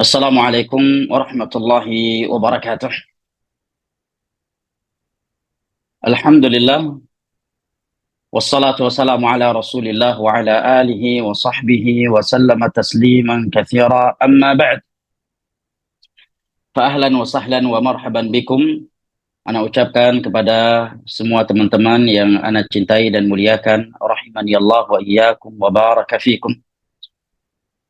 Assalamualaikum warahmatullahi wabarakatuh. Alhamdulillah, wassalatu wassalamu ala rasulillah wa ala alihi wa sahbihi wa sallama tasliman kathira amma ba'd. Fa ahlan wa sahlan wa marhaban bikum. Ana ucapkan kepada semua teman-teman yang ana cintai dan muliakan, rahimani Allah wa iyyakum wa baraka fikum.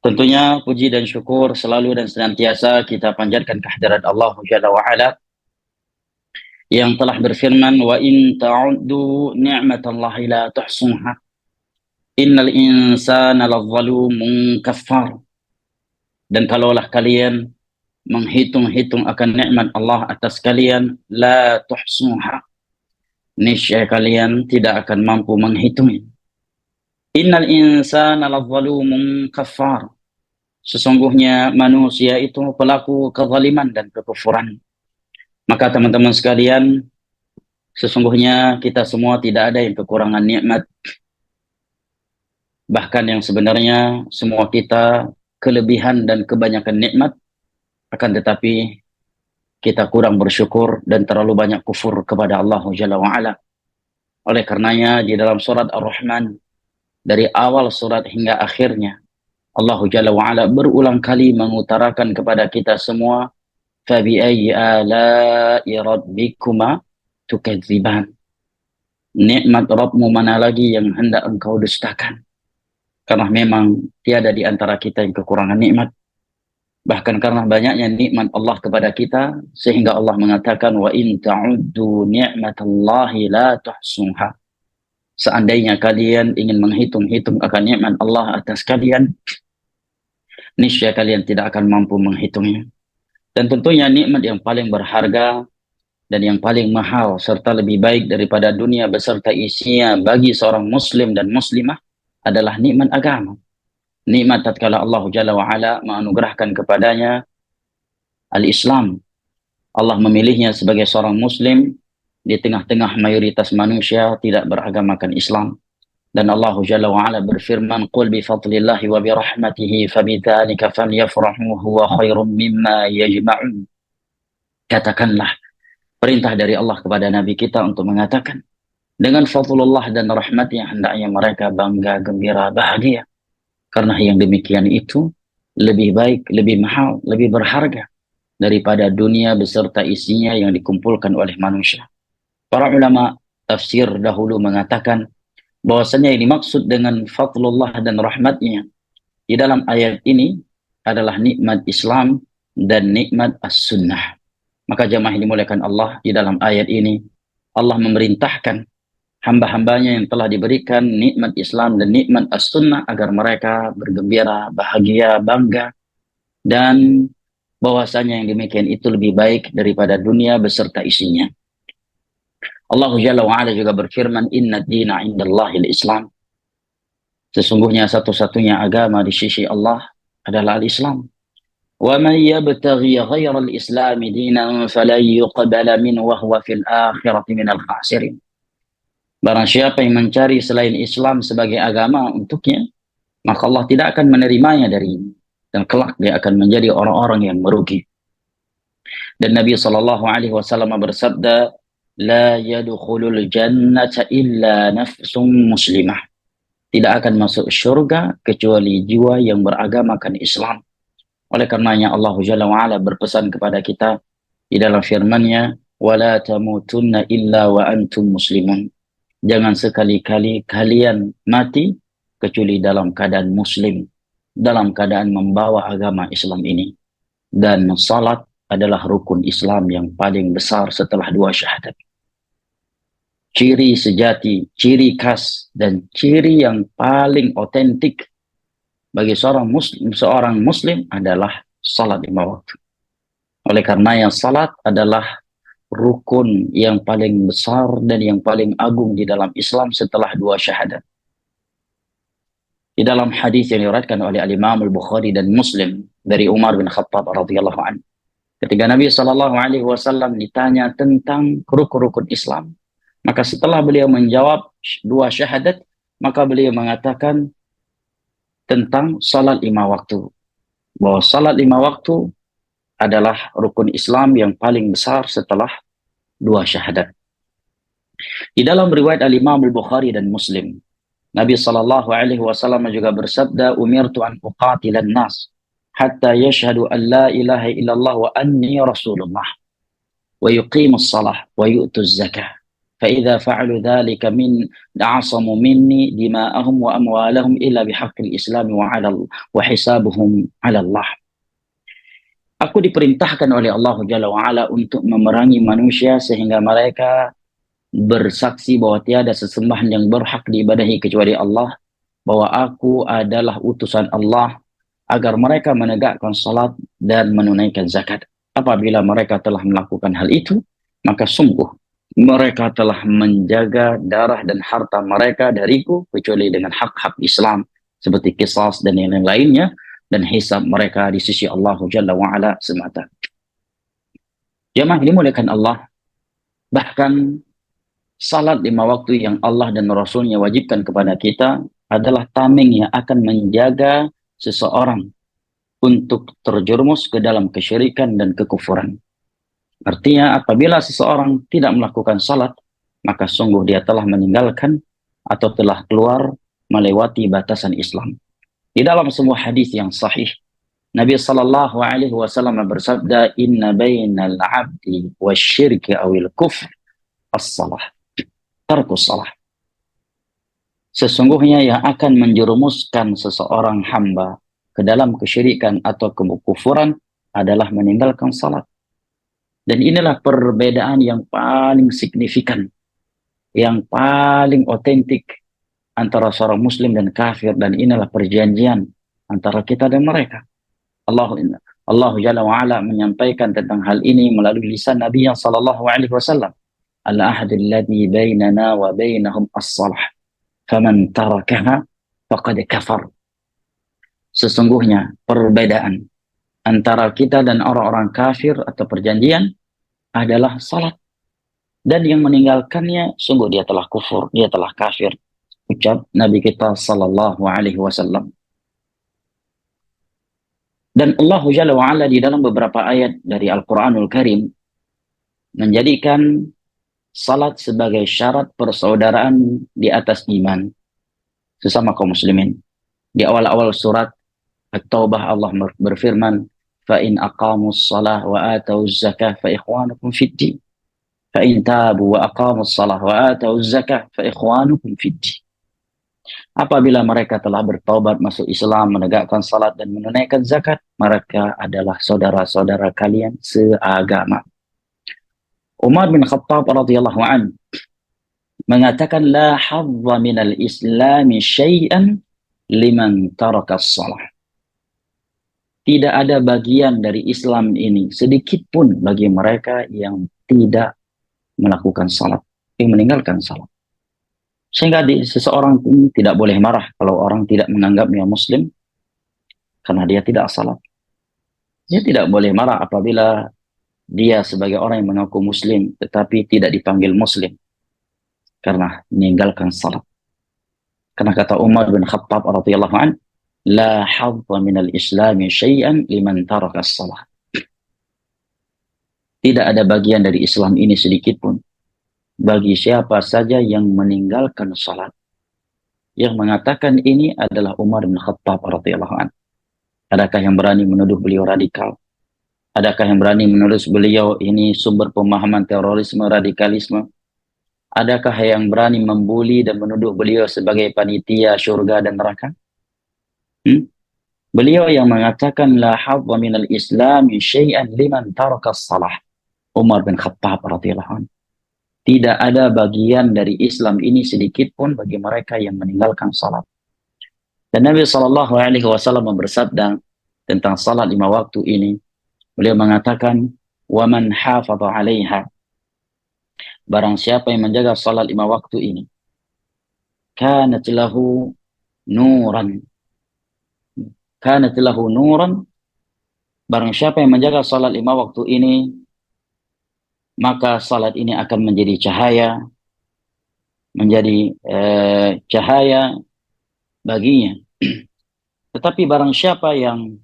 Tentunya puji dan syukur selalu dan senantiasa kita panjatkan kehadirat Allah Jalla wa ala yang telah berfirman, wa in ta'uddu ni'matallahi la tuhsuha innal insana ladzalumun kafar. Dan kalaulah kalian menghitung-hitung akan nikmat Allah atas kalian, la tuhsuha, niscaya kalian tidak akan mampu menghitungnya. Innal insana ladzalumun kafar, sesungguhnya manusia itu pelaku kezaliman dan kekufuran. Maka teman-teman sekalian, sesungguhnya kita semua tidak ada yang kekurangan nikmat. Bahkan yang sebenarnya semua kita kelebihan dan kebanyakan nikmat, akan tetapi kita kurang bersyukur dan terlalu banyak kufur kepada Allah Jalla wa'ala. Oleh karenanya di dalam surat Ar-Rahman, dari awal surat hingga akhirnya, Allah Jalla wa'ala berulang kali mengutarakan kepada kita semua, فَبِأَيِّ آلَاءِ رَبِّكُمَا تُكَذِّبَانِ, nikmat Rabbmu mana lagi yang hendak engkau dustakan. Karena memang tiada di antara kita yang kekurangan nikmat. Bahkan karena banyaknya nikmat Allah kepada kita, sehingga Allah mengatakan, wa in ta'uddu ni'matallahi la tuhsuha. Seandainya kalian ingin menghitung-hitung akan nikmat Allah atas kalian, niscaya kalian tidak akan mampu menghitungnya. Dan tentunya nikmat yang paling berharga dan yang paling mahal serta lebih baik daripada dunia beserta isinya bagi seorang muslim dan muslimah adalah nikmat agama. Nikmat tatkala Allah Jalla wa'ala menganugerahkan kepadanya al-Islam. Allah memilihnya sebagai seorang muslim di tengah-tengah mayoritas manusia tidak beragamakan Islam. Dan Allah Jalla wa'ala berfirman, qul bi fadlillahi wa bi rahmatihi fabidzalika falyafrahu huwa khairum mimma yajma'un. Katakanlah, perintah dari Allah kepada Nabi kita untuk mengatakan, dengan fadlullah dan rahmatnya hendaknya mereka bangga, gembira, bahagia. Karena yang demikian itu lebih baik, lebih mahal, lebih berharga daripada dunia beserta isinya yang dikumpulkan oleh manusia. Para ulama tafsir dahulu mengatakan bahwasanya yang dimaksud dengan fadlullah dan rahmatnya di dalam ayat ini adalah nikmat Islam dan nikmat as-sunnah. Maka jamaah yang dimuliakan Allah, di dalam ayat ini Allah memerintahkan hamba-hambanya yang telah diberikan nikmat Islam dan nikmat as-sunnah agar mereka bergembira, bahagia, bangga, dan bahwasanya yang demikian itu lebih baik daripada dunia beserta isinya. Allah Jalla wa'ala juga berfirman, inna dina indallahil Islam. Sesungguhnya satu-satunya agama di sisi Allah adalah al-Islam. Wa man yabtaghi ghayra al-Islam dinan falan yuqbala minhu wa huwa fil akhirati minal khasirin. Barang siapa yang mencari selain Islam sebagai agama untuknya, maka Allah tidak akan menerimanya darinya. Dan kelak dia akan menjadi orang-orang yang merugi. Dan Nabi SAW bersabda, la yadkhulul jannata illa nafsum muslimah. Tidak akan masuk syurga kecuali jiwa yang beragamakan Islam. Oleh karenanya Allah Jalla wa'ala berpesan kepada kita di dalam firman-Nya, wala tamutunna illa wa antum muslimun. Jangan sekali-kali kalian mati kecuali dalam keadaan muslim, dalam keadaan membawa agama Islam ini. Dan salat adalah rukun Islam yang paling besar setelah dua syahadat. Ciri sejati, ciri khas, dan ciri yang paling otentik bagi seorang muslim adalah salat lima waktu. Oleh karena yang salat adalah rukun yang paling besar dan yang paling agung di dalam Islam setelah dua syahadat. Di dalam hadis yang diriwayatkan oleh Al-Imam Al-Bukhari dan Muslim dari Umar bin Khattab radhiyallahu anhu, ketika Nabi SAW ditanya tentang rukun-rukun Islam, maka setelah beliau menjawab dua syahadat, maka beliau mengatakan tentang salat lima waktu. bahwa salat 5 waktu adalah rukun Islam yang paling besar setelah 2 syahadat. Di dalam riwayat Al-Imam Al-Bukhari dan Muslim, Nabi SAW juga bersabda, "Umirtu an uqatilan nas hatta yashhadu an la ilaha illallah wa anni rasulullah wa yuqimus salah wa yu'tuz zakah. فإذا فعلوا ذلك عصموا مني دماءهم وأموالهم إلا بحق الإسلام وحسابهم على الله." Aku diperintahkan oleh Allah Jalla wa'ala untuk memerangi manusia sehingga mereka bersaksi bahwa tiada sesembahan yang berhak diibadahi kecuali Allah, bahwa aku adalah utusan Allah, agar mereka menegakkan salat dan menunaikan zakat. Apabila mereka telah melakukan hal itu, maka sungguh mereka telah menjaga darah dan harta mereka dariku kecuali dengan hak-hak Islam seperti qisas dan yang lainnya, dan hisab mereka di sisi Allah Jalla wa'ala semata. Jamaah dimuliakan Allah, bahkan salat 5 waktu yang Allah dan Rasulnya wajibkan kepada kita adalah tameng yang akan menjaga seseorang untuk terjerumus ke dalam kesyirikan dan kekufuran. Artinya apabila seseorang tidak melakukan salat, maka sungguh dia telah meninggalkan atau telah keluar melewati batasan Islam. Di dalam sebuah hadis yang sahih, Nabi SAW bersabda, "Inna bainal 'abdi wasyirki awil kufr as-salah." Tarkus salah. Sesungguhnya yang akan menjerumuskan seseorang hamba ke dalam kesyirikan atau kekufuran adalah meninggalkan salat. Dan inilah perbedaan yang paling signifikan, yang paling otentik antara seorang muslim dan kafir, dan inilah perjanjian antara kita dan mereka. Allah Jalla wa'ala menyampaikan tentang hal ini melalui lisan Nabi yang sallallahu alaihi wasallam. Al-ahd alladhi bainana wa bainahum as-salah. Faman tarakaha faqad kafar. Sesungguhnya perbedaan antara kita dan orang-orang kafir atau perjanjian adalah salat. Dan yang meninggalkannya sungguh dia telah kufur, dia telah kafir. Ucap Nabi kita sallallahu alaihi wasallam. Dan Allah Jalla wa'ala di dalam beberapa ayat dari Al-Quranul Karim menjadikan salat sebagai syarat persaudaraan di atas iman sesama kaum muslimin. Di awal-awal surat At-Taubah Allah berfirman, "Fa in aqamus shalah wa atauz zakah fa ikhwanukum fid din. Fa in tabu wa aqamus shalah wa atauz zakah fa ikhwanukum fid din." Apabila mereka telah bertaubat masuk Islam, menegakkan salat dan menunaikan zakat, mereka adalah saudara-saudara kalian seagama. Umar bin Khattab radhiyallahu anhu mengatakan, "La hadza minal islami syai'an liman taraka shalah." Tidak ada bagian dari Islam ini sedikit pun bagi mereka yang tidak melakukan salat, yang meninggalkan salat. Sehingga seseorang pun tidak boleh marah kalau orang tidak menganggapnya muslim karena dia tidak salat. Dia tidak boleh marah apabila dia sebagai orang yang mengaku muslim tetapi tidak dipanggil muslim karena meninggalkan salat. Karena kata Umar bin Khattab radhiyallahu anhu, "La hadza minal islami syai'an liman taraka as-salah." Tidak ada bagian dari Islam ini sedikit pun bagi siapa saja yang meninggalkan salat. Yang mengatakan ini adalah Umar bin Khattab radhiyallahu anhu. Adakah yang berani menuduh beliau radikal? Adakah yang berani menuduh beliau ini sumber pemahaman terorisme, radikalisme? Adakah yang berani membuli dan menuduh beliau sebagai panitia syurga dan neraka? Beliau yang mengatakan la hadza minal islami syai'an liman taraka as-salah. Umar bin Khattab radhiyallahu anhu. Tidak ada bagian dari Islam ini sedikit pun bagi mereka yang meninggalkan salat. Dan Nabi sallallahu alaihi wasallam bersabda tentang salat 5 waktu ini. Beliau mengatakan, "Wa man hafadha 'alaiha." Barang siapa yang menjaga salat 5 waktu ini, kanat lahu nuran. Kanat lahu nuran. Barang siapa yang menjaga salat 5 waktu ini, maka salat ini akan menjadi cahaya, menjadi cahaya baginya. Tetapi barang siapa yang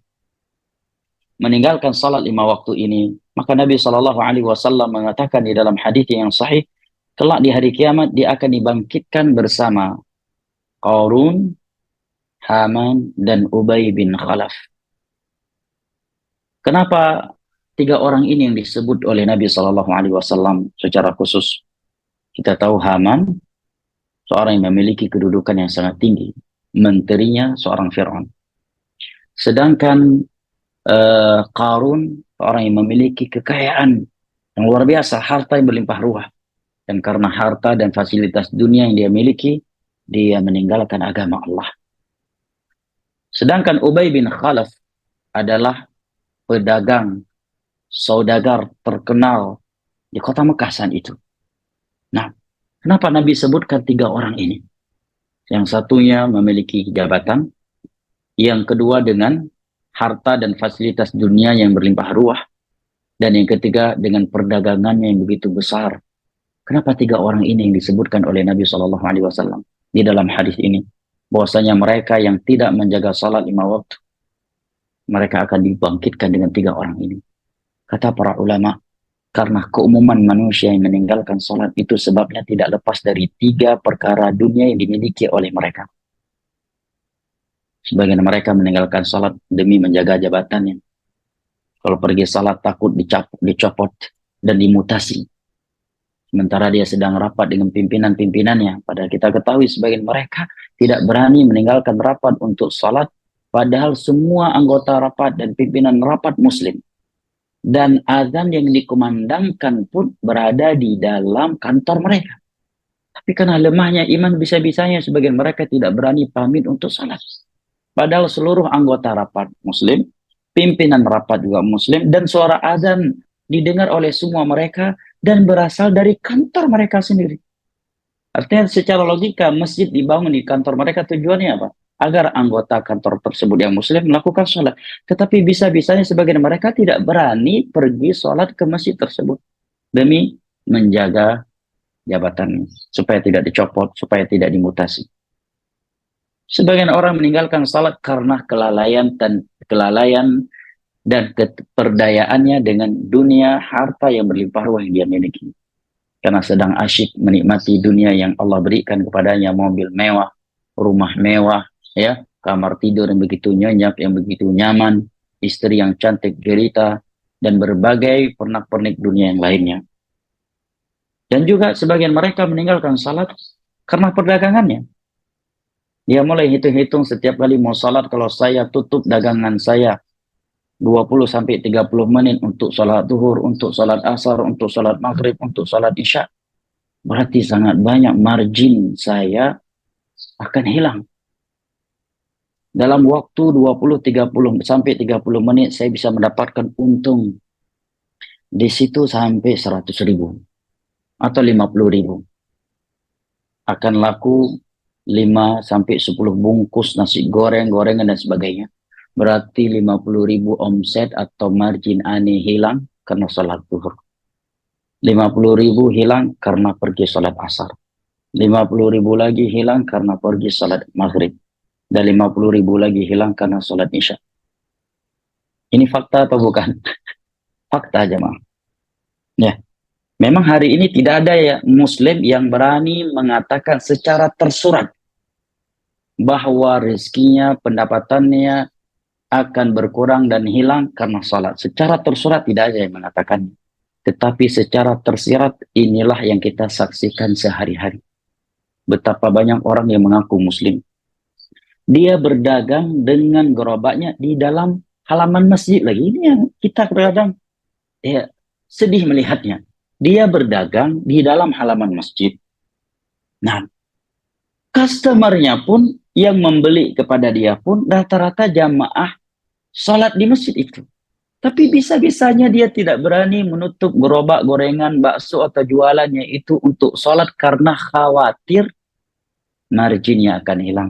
meninggalkan salat 5 waktu ini, maka Nabi SAW mengatakan di dalam hadis yang sahih, kelak di hari kiamat dia akan dibangkitkan bersama Qarun, Haman, dan Ubay bin Khalaf. Kenapa 3 orang ini yang disebut oleh Nabi SAW secara khusus? Kita tahu Haman seorang yang memiliki kedudukan yang sangat tinggi, menterinya seorang Fir'aun. Sedangkan Qarun seorang yang memiliki kekayaan yang luar biasa, harta yang berlimpah ruah. Dan karena harta dan fasilitas dunia yang dia miliki, dia meninggalkan agama Allah. Sedangkan Ubay bin Khalaf adalah pedagang, saudagar terkenal di kota Mekah saat itu. Nah, kenapa Nabi sebutkan 3 orang ini? Yang satunya memiliki jabatan, yang kedua dengan harta dan fasilitas dunia yang berlimpah ruah, dan yang ketiga dengan perdagangannya yang begitu besar. Kenapa 3 orang ini yang disebutkan oleh Nabi SAW di dalam hadis ini? Bahwasanya mereka yang tidak menjaga salat 5 waktu, mereka akan dibangkitkan dengan 3 orang ini. Kata para ulama, karena keumuman manusia yang meninggalkan salat itu sebabnya tidak lepas dari 3 perkara dunia yang dimiliki oleh mereka. Sebagian mereka meninggalkan salat demi menjaga jabatannya. Kalau pergi salat takut dicopot dan dimutasi. Sementara dia sedang rapat dengan pimpinan-pimpinannya. Padahal kita ketahui sebagian mereka tidak berani meninggalkan rapat untuk salat. Padahal semua anggota rapat dan pimpinan rapat muslim. Dan azan yang dikumandangkan pun berada di dalam kantor mereka. Tapi karena lemahnya iman, bisa-bisanya sebagian mereka tidak berani pamit untuk salat. Padahal seluruh anggota rapat muslim, pimpinan rapat juga muslim, dan suara azan didengar oleh semua mereka dan berasal dari kantor mereka sendiri. Artinya secara logika masjid dibangun di kantor mereka, tujuannya apa? Agar anggota kantor tersebut yang muslim melakukan sholat. Tetapi bisa-bisanya sebagian mereka tidak berani pergi sholat ke masjid tersebut demi menjaga jabatannya, supaya tidak dicopot, supaya tidak dimutasi. Sebagian orang meninggalkan salat karena kelalaian dan keperdayaannya dengan dunia, harta yang berlimpah ruah yang dia miliki. Karena sedang asyik menikmati dunia yang Allah berikan kepadanya, mobil mewah, rumah mewah, ya, kamar tidur yang begitu nyenyak, yang begitu nyaman, istri yang cantik jelita, dan berbagai pernak-pernik dunia yang lainnya. Dan juga sebagian mereka meninggalkan salat karena perdagangannya. Dia mulai hitung-hitung setiap kali mau salat, kalau saya tutup dagangan saya 20-30 menit untuk salat zuhur, untuk salat asar, untuk salat maghrib, untuk salat isya, berarti sangat banyak margin saya akan hilang. Dalam waktu 20-30 sampai 30 menit saya bisa mendapatkan untung di situ sampai 100.000 atau 50.000. Akan laku 5-10 bungkus nasi goreng, gorengan dan sebagainya. Berarti 50.000 omset atau margin aneh hilang karena salat zuhur. 50.000 hilang karena pergi salat asar. 50.000 lagi hilang karena pergi salat maghrib. Dan 50.000 lagi hilang karena salat isya. Ini fakta atau bukan? Fakta jemaah. Ya. Memang hari ini tidak ada ya muslim yang berani mengatakan secara tersurat bahwa rezekinya, pendapatannya akan berkurang dan hilang karena salat. Secara tersurat tidak ada yang mengatakannya. Tetapi secara tersirat inilah yang kita saksikan sehari-hari. Betapa banyak orang yang mengaku muslim. Dia berdagang dengan gerobaknya di dalam halaman masjid lagi. Ini yang kita kadang sedih melihatnya. Dia berdagang di dalam halaman masjid. Nah, customernya pun yang membeli kepada dia pun rata-rata jamaah salat di masjid itu. Tapi bisa-bisanya dia tidak berani menutup gerobak gorengan, bakso atau jualannya itu untuk salat karena khawatir marginnya akan hilang.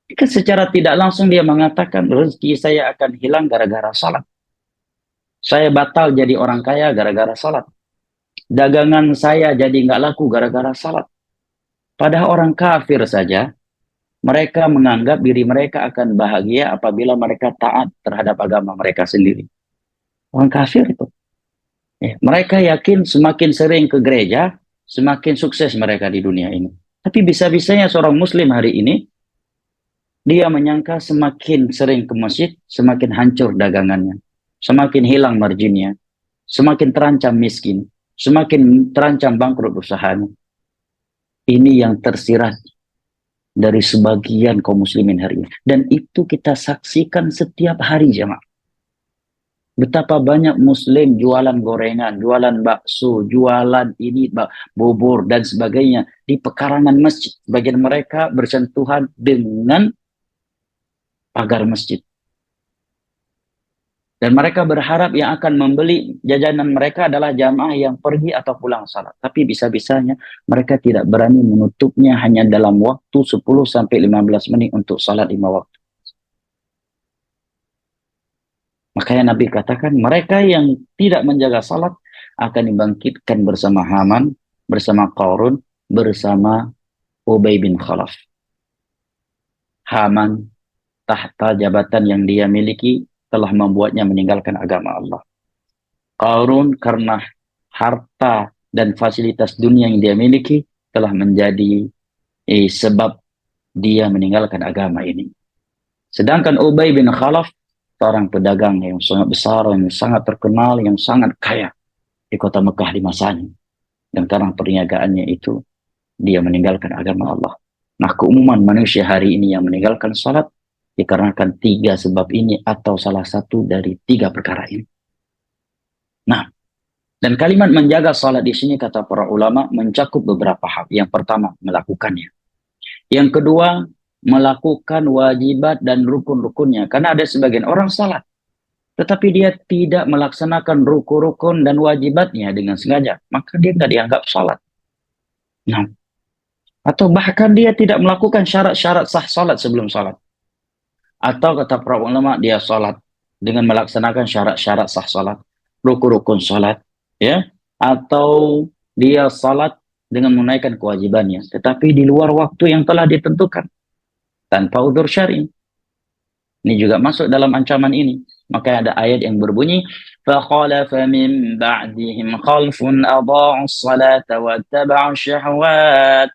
Secara tidak langsung dia mengatakan rezeki saya akan hilang gara-gara salat. Saya batal jadi orang kaya gara-gara salat. Dagangan saya jadi nggak laku gara-gara salat. Padahal orang kafir saja Mereka menganggap diri mereka akan bahagia apabila mereka taat terhadap agama mereka sendiri. Orang kafir itu. Ya, mereka yakin semakin sering ke gereja, semakin sukses mereka di dunia ini. Tapi bisa-bisanya seorang muslim hari ini, dia menyangka semakin sering ke masjid, semakin hancur dagangannya. Semakin hilang marginnya. Semakin terancam miskin. Semakin terancam bangkrut usahanya. Ini yang tersirat dari sebagian kaum muslimin hari ini. Dan itu kita saksikan setiap hari, jemaah. Betapa banyak muslim jualan gorengan, jualan bakso, jualan ini, bubur, dan sebagainya. Di pekarangan masjid. Bagian mereka bersentuhan dengan pagar masjid. Dan mereka berharap yang akan membeli jajanan mereka adalah jamaah yang pergi atau pulang salat. Tapi bisa-bisanya mereka tidak berani menutupnya hanya dalam waktu 10-15 menit untuk salat 5 waktu. Makanya Nabi katakan mereka yang tidak menjaga salat akan dibangkitkan bersama Haman, bersama Qarun, bersama Ubay bin Khalaf. Haman, tahta jabatan yang dia miliki, telah membuatnya meninggalkan agama Allah. Qarun karena harta dan fasilitas dunia yang dia miliki telah menjadi sebab dia meninggalkan agama ini. Sedangkan Ubay bin Khalaf, seorang pedagang yang sangat besar, yang sangat terkenal, yang sangat kaya di kota Mekah di masanya. Dan karena perniagaannya itu, dia meninggalkan agama Allah. Nah, keumuman manusia hari ini yang meninggalkan salat dikarenakan 3 sebab ini atau salah satu dari 3 perkara ini. Nah, dan kalimat menjaga salat di sini kata para ulama mencakup beberapa hal. Yang pertama, melakukannya. Yang kedua, melakukan wajibat dan rukun-rukunnya. Karena ada sebagian orang salat, tetapi dia tidak melaksanakan rukun-rukun dan wajibatnya dengan sengaja. Maka dia tidak dianggap salat. Nah, atau bahkan dia tidak melakukan syarat-syarat sah salat sebelum salat. Atau kata para ulama dia salat dengan melaksanakan syarat-syarat sah salat, rukun-rukun salat, ya, atau dia salat dengan menunaikan kewajibannya, tetapi di luar waktu yang telah ditentukan tanpa udzur syar'i. Ini juga masuk dalam ancaman ini. Maka ada ayat yang berbunyi فَخَلَفَ مِنْ بَعْدِهِمْ خَلْفٌ أَضَاعُوا الصَّلَاةَ وَاتَّبَعُوا الشَّهَوَاتِ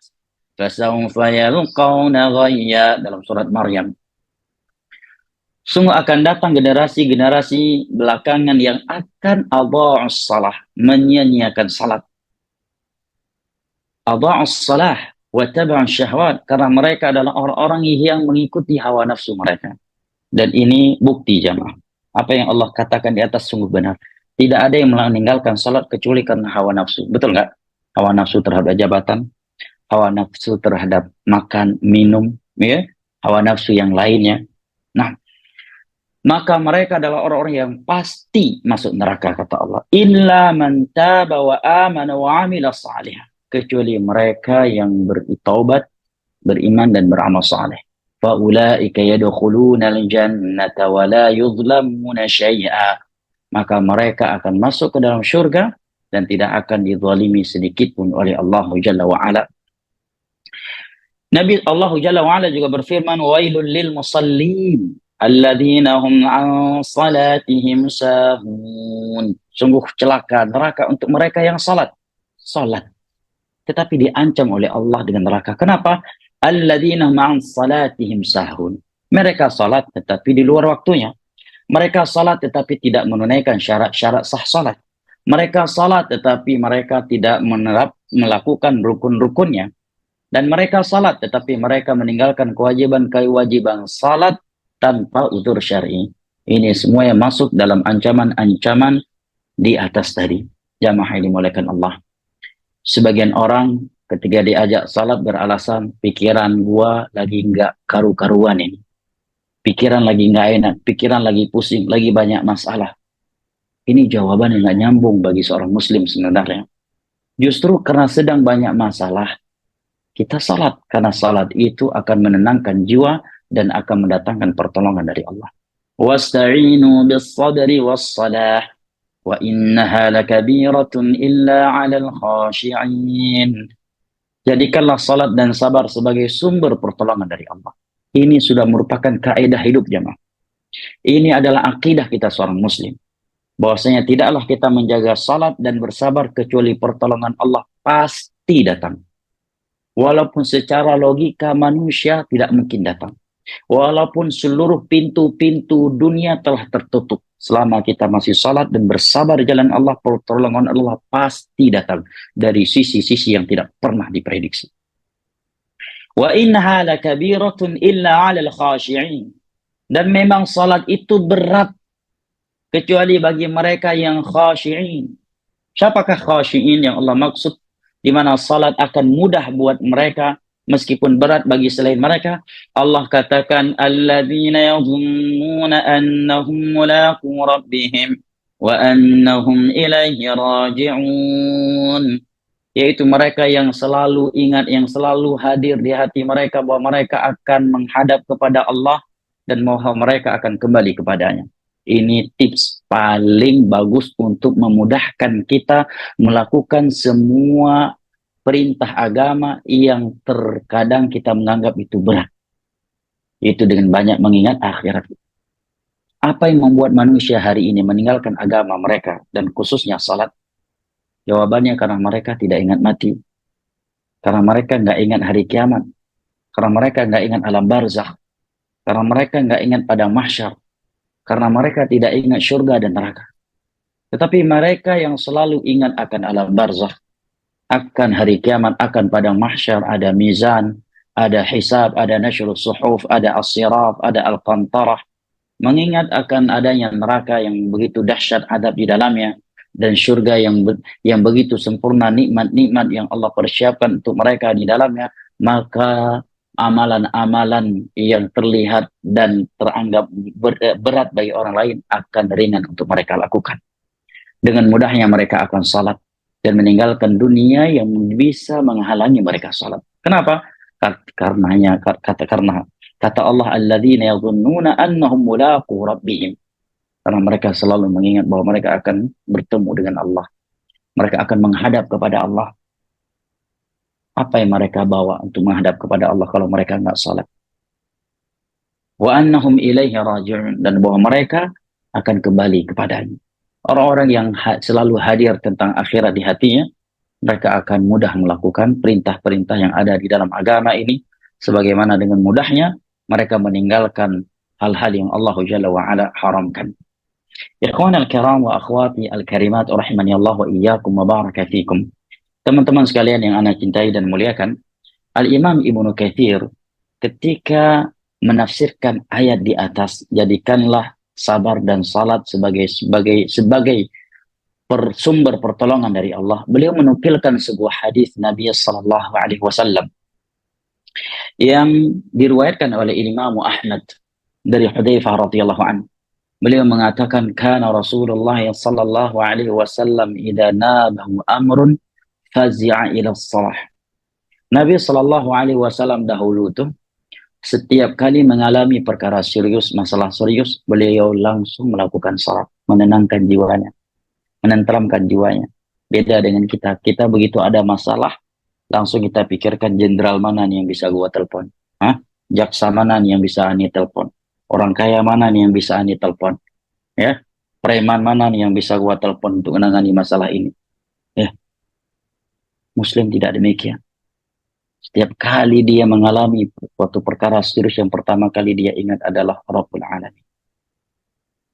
فَسَوْفَ يَلْقَوْنَ غَيًّا dalam surat Maryam. Sungguh akan datang generasi-generasi belakangan yang akan adha'us salah, menyia-nyiakan salat. Adha'us salah wa taba'us syahwat, karena mereka adalah orang-orang yang mengikuti hawa nafsu mereka. Dan ini bukti jamaah. Apa yang Allah katakan di atas sungguh benar. Tidak ada yang meninggalkan salat kecuali karena hawa nafsu. Betul nggak? Hawa nafsu terhadap jabatan, hawa nafsu terhadap makan, minum, ya, hawa nafsu yang lainnya. Nah, maka mereka adalah orang-orang yang pasti masuk neraka kata Allah. Illa man taba wa amana wa amila salihah. Kecuali mereka yang bertaubat, beriman dan beramal saleh. Fa ulaika yadkhuluna al-jannata wa la yuzlamuna syai'a. Maka mereka akan masuk ke dalam surga dan tidak akan dizalimi sedikit pun oleh Allah Jalla wa ala. Nabi Allah Jalla wa ala juga berfirman, wailul lil musallin alladzina hum an salatihim sahun. Sungguh celaka neraka untuk mereka yang salat tetapi diancam oleh Allah dengan neraka. Kenapa? Alladzina hum an salatihim sahun. Mereka salat tetapi di luar waktunya. Mereka salat tetapi tidak menunaikan syarat-syarat sah salat. Mereka salat tetapi mereka tidak melakukan rukun-rukunnya. Dan mereka salat tetapi mereka meninggalkan kewajiban salat tanpa udzur syar'i. Ini semua yang masuk dalam ancaman-ancaman di atas tadi. Jamaah yang dimuliakan Allah. Sebagian orang ketika diajak salat beralasan pikiran gua lagi nggak karu-karuan ini. Pikiran lagi nggak enak, pikiran lagi pusing, lagi banyak masalah. Ini jawaban yang nggak nyambung bagi seorang muslim sebenarnya. Justru karena sedang banyak masalah, kita salat. Karena salat itu akan menenangkan jiwa dan akan mendatangkan pertolongan dari Allah. Wasta'inu bis-sabri was-salah wa innaha lakabiratun illa 'alal khashi'in. Jadikanlah salat dan sabar sebagai sumber pertolongan dari Allah. Ini sudah merupakan kaidah hidup jemaah. Ini adalah akidah kita seorang muslim. Bahwasanya tidaklah kita menjaga salat dan bersabar kecuali pertolongan Allah pasti datang. Walaupun secara logika manusia tidak mungkin datang. Walaupun seluruh pintu-pintu dunia telah tertutup. Selama kita masih salat dan bersabar di jalan Allah, pertolongan Allah pasti datang dari sisi-sisi yang tidak pernah diprediksi. Wa innaha lakabiratun illa 'alal khashi'in. Dan memang salat itu berat kecuali bagi mereka yang khashi'in. Siapakah khashi'in yang Allah maksud? Di mana salat akan mudah buat mereka meskipun berat bagi selain mereka. Allah katakan alladzina yadhunnuna annahum mulaqu rabbihim wa annahum ilaihi raji'un, yaitu mereka yang selalu ingat, yang selalu hadir di hati mereka bahwa mereka akan menghadap kepada Allah dan bahwa mereka akan kembali kepadanya. Ini tips paling bagus untuk memudahkan kita melakukan semua perintah agama yang terkadang kita menganggap itu berat. Itu dengan banyak mengingat akhirat. Apa yang membuat manusia hari ini meninggalkan agama mereka dan khususnya salat? Jawabannya karena mereka tidak ingat mati. Karena mereka nggak ingat hari kiamat. Karena mereka nggak ingat alam barzakh. Karena mereka nggak ingat pada mahsyar. Karena mereka tidak ingat surga dan neraka. Tetapi mereka yang selalu ingat akan alam barzakh, akan hari kiamat, akan padang mahsyar, ada mizan, ada hisab, ada nasyrus suhuf, ada as-siraf, ada al-qantarah. Mengingat akan adanya neraka yang begitu dahsyat adab di dalamnya, dan surga yang begitu sempurna nikmat-nikmat yang Allah persiapkan untuk mereka di dalamnya, maka amalan-amalan yang terlihat dan teranggap berat bagi orang lain akan ringan untuk mereka lakukan. Dengan mudahnya mereka akan salat dan meninggalkan dunia yang bisa menghalangi mereka salat. Kenapa? Karena kata Allah alladzina yadhunnuna annahum mulaqu rabbihim. Karena mereka selalu mengingat bahwa mereka akan bertemu dengan Allah. Mereka akan menghadap kepada Allah. Apa yang mereka bawa untuk menghadap kepada Allah kalau mereka enggak salat? Wa annahum ilaihi raji'un, dan bahwa mereka akan kembali kepadanya. Orang-orang yang selalu hadir tentang akhirat di hatinya, mereka akan mudah melakukan perintah-perintah yang ada di dalam agama ini, sebagaimana dengan mudahnya mereka meninggalkan hal-hal yang Allah Jalla wa Ala haramkan. Ikhwan al-kiram wa akhwati al-karimat rahimani Allah wa iyyakum wa baraka fikum. Teman-teman sekalian yang ana cintai dan muliakan, Al-Imam Ibnu Katsir ketika menafsirkan ayat di atas, jadikanlah sabar dan salat sebagai sumber pertolongan dari Allah. Beliau menukilkan sebuah hadis Nabi sallallahu alaihi wasallam yang diriwayatkan oleh Imam Ahmad dari Hudzaifah radhiyallahu anhu. Beliau mengatakan kana Rasulullah sallallahu alaihi wasallam idza nabahu amrun fazi'a ila shalah. Nabi sallallahu alaihi wasallam dahulu tuh setiap kali mengalami perkara serius, masalah serius, beliau langsung melakukan salat, menenangkan jiwanya, menenteramkan jiwanya. Beda dengan kita. Kita begitu ada masalah, langsung kita pikirkan jenderal mana nih yang bisa gua telepon. Hah? Jaksa mana nih yang bisa ani telepon. Orang kaya mana nih yang bisa ani telepon. Ya, preman mana nih yang bisa gua telepon untuk menangani masalah ini. Ya, Muslim tidak demikian. Setiap kali dia mengalami suatu perkara serius, yang pertama kali dia ingat adalah Rabbul Alamin.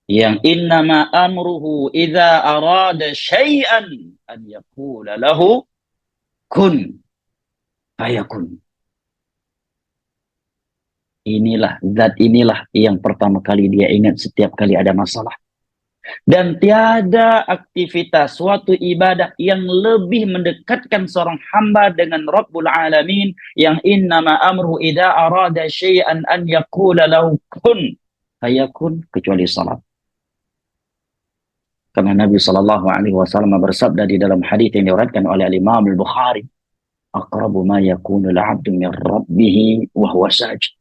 Yang innama amruhu idza arada syai'an an yaqula lahu kun fayakun. Zat inilah yang pertama kali dia ingat setiap kali ada masalah. Dan tiada aktivitas suatu ibadah yang lebih mendekatkan seorang hamba dengan Rabbul Alamin, yang innama amruhu idza arada syai'an an yaqula lahu kun fayakun, kecuali salat. Karena Nabi sallallahu alaihi wasallam bersabda di dalam hadis yang diriwayatkan oleh Imam Al-Bukhari, aqrabu ma yakunu al-'abdu min rabbih wa huwa sajid.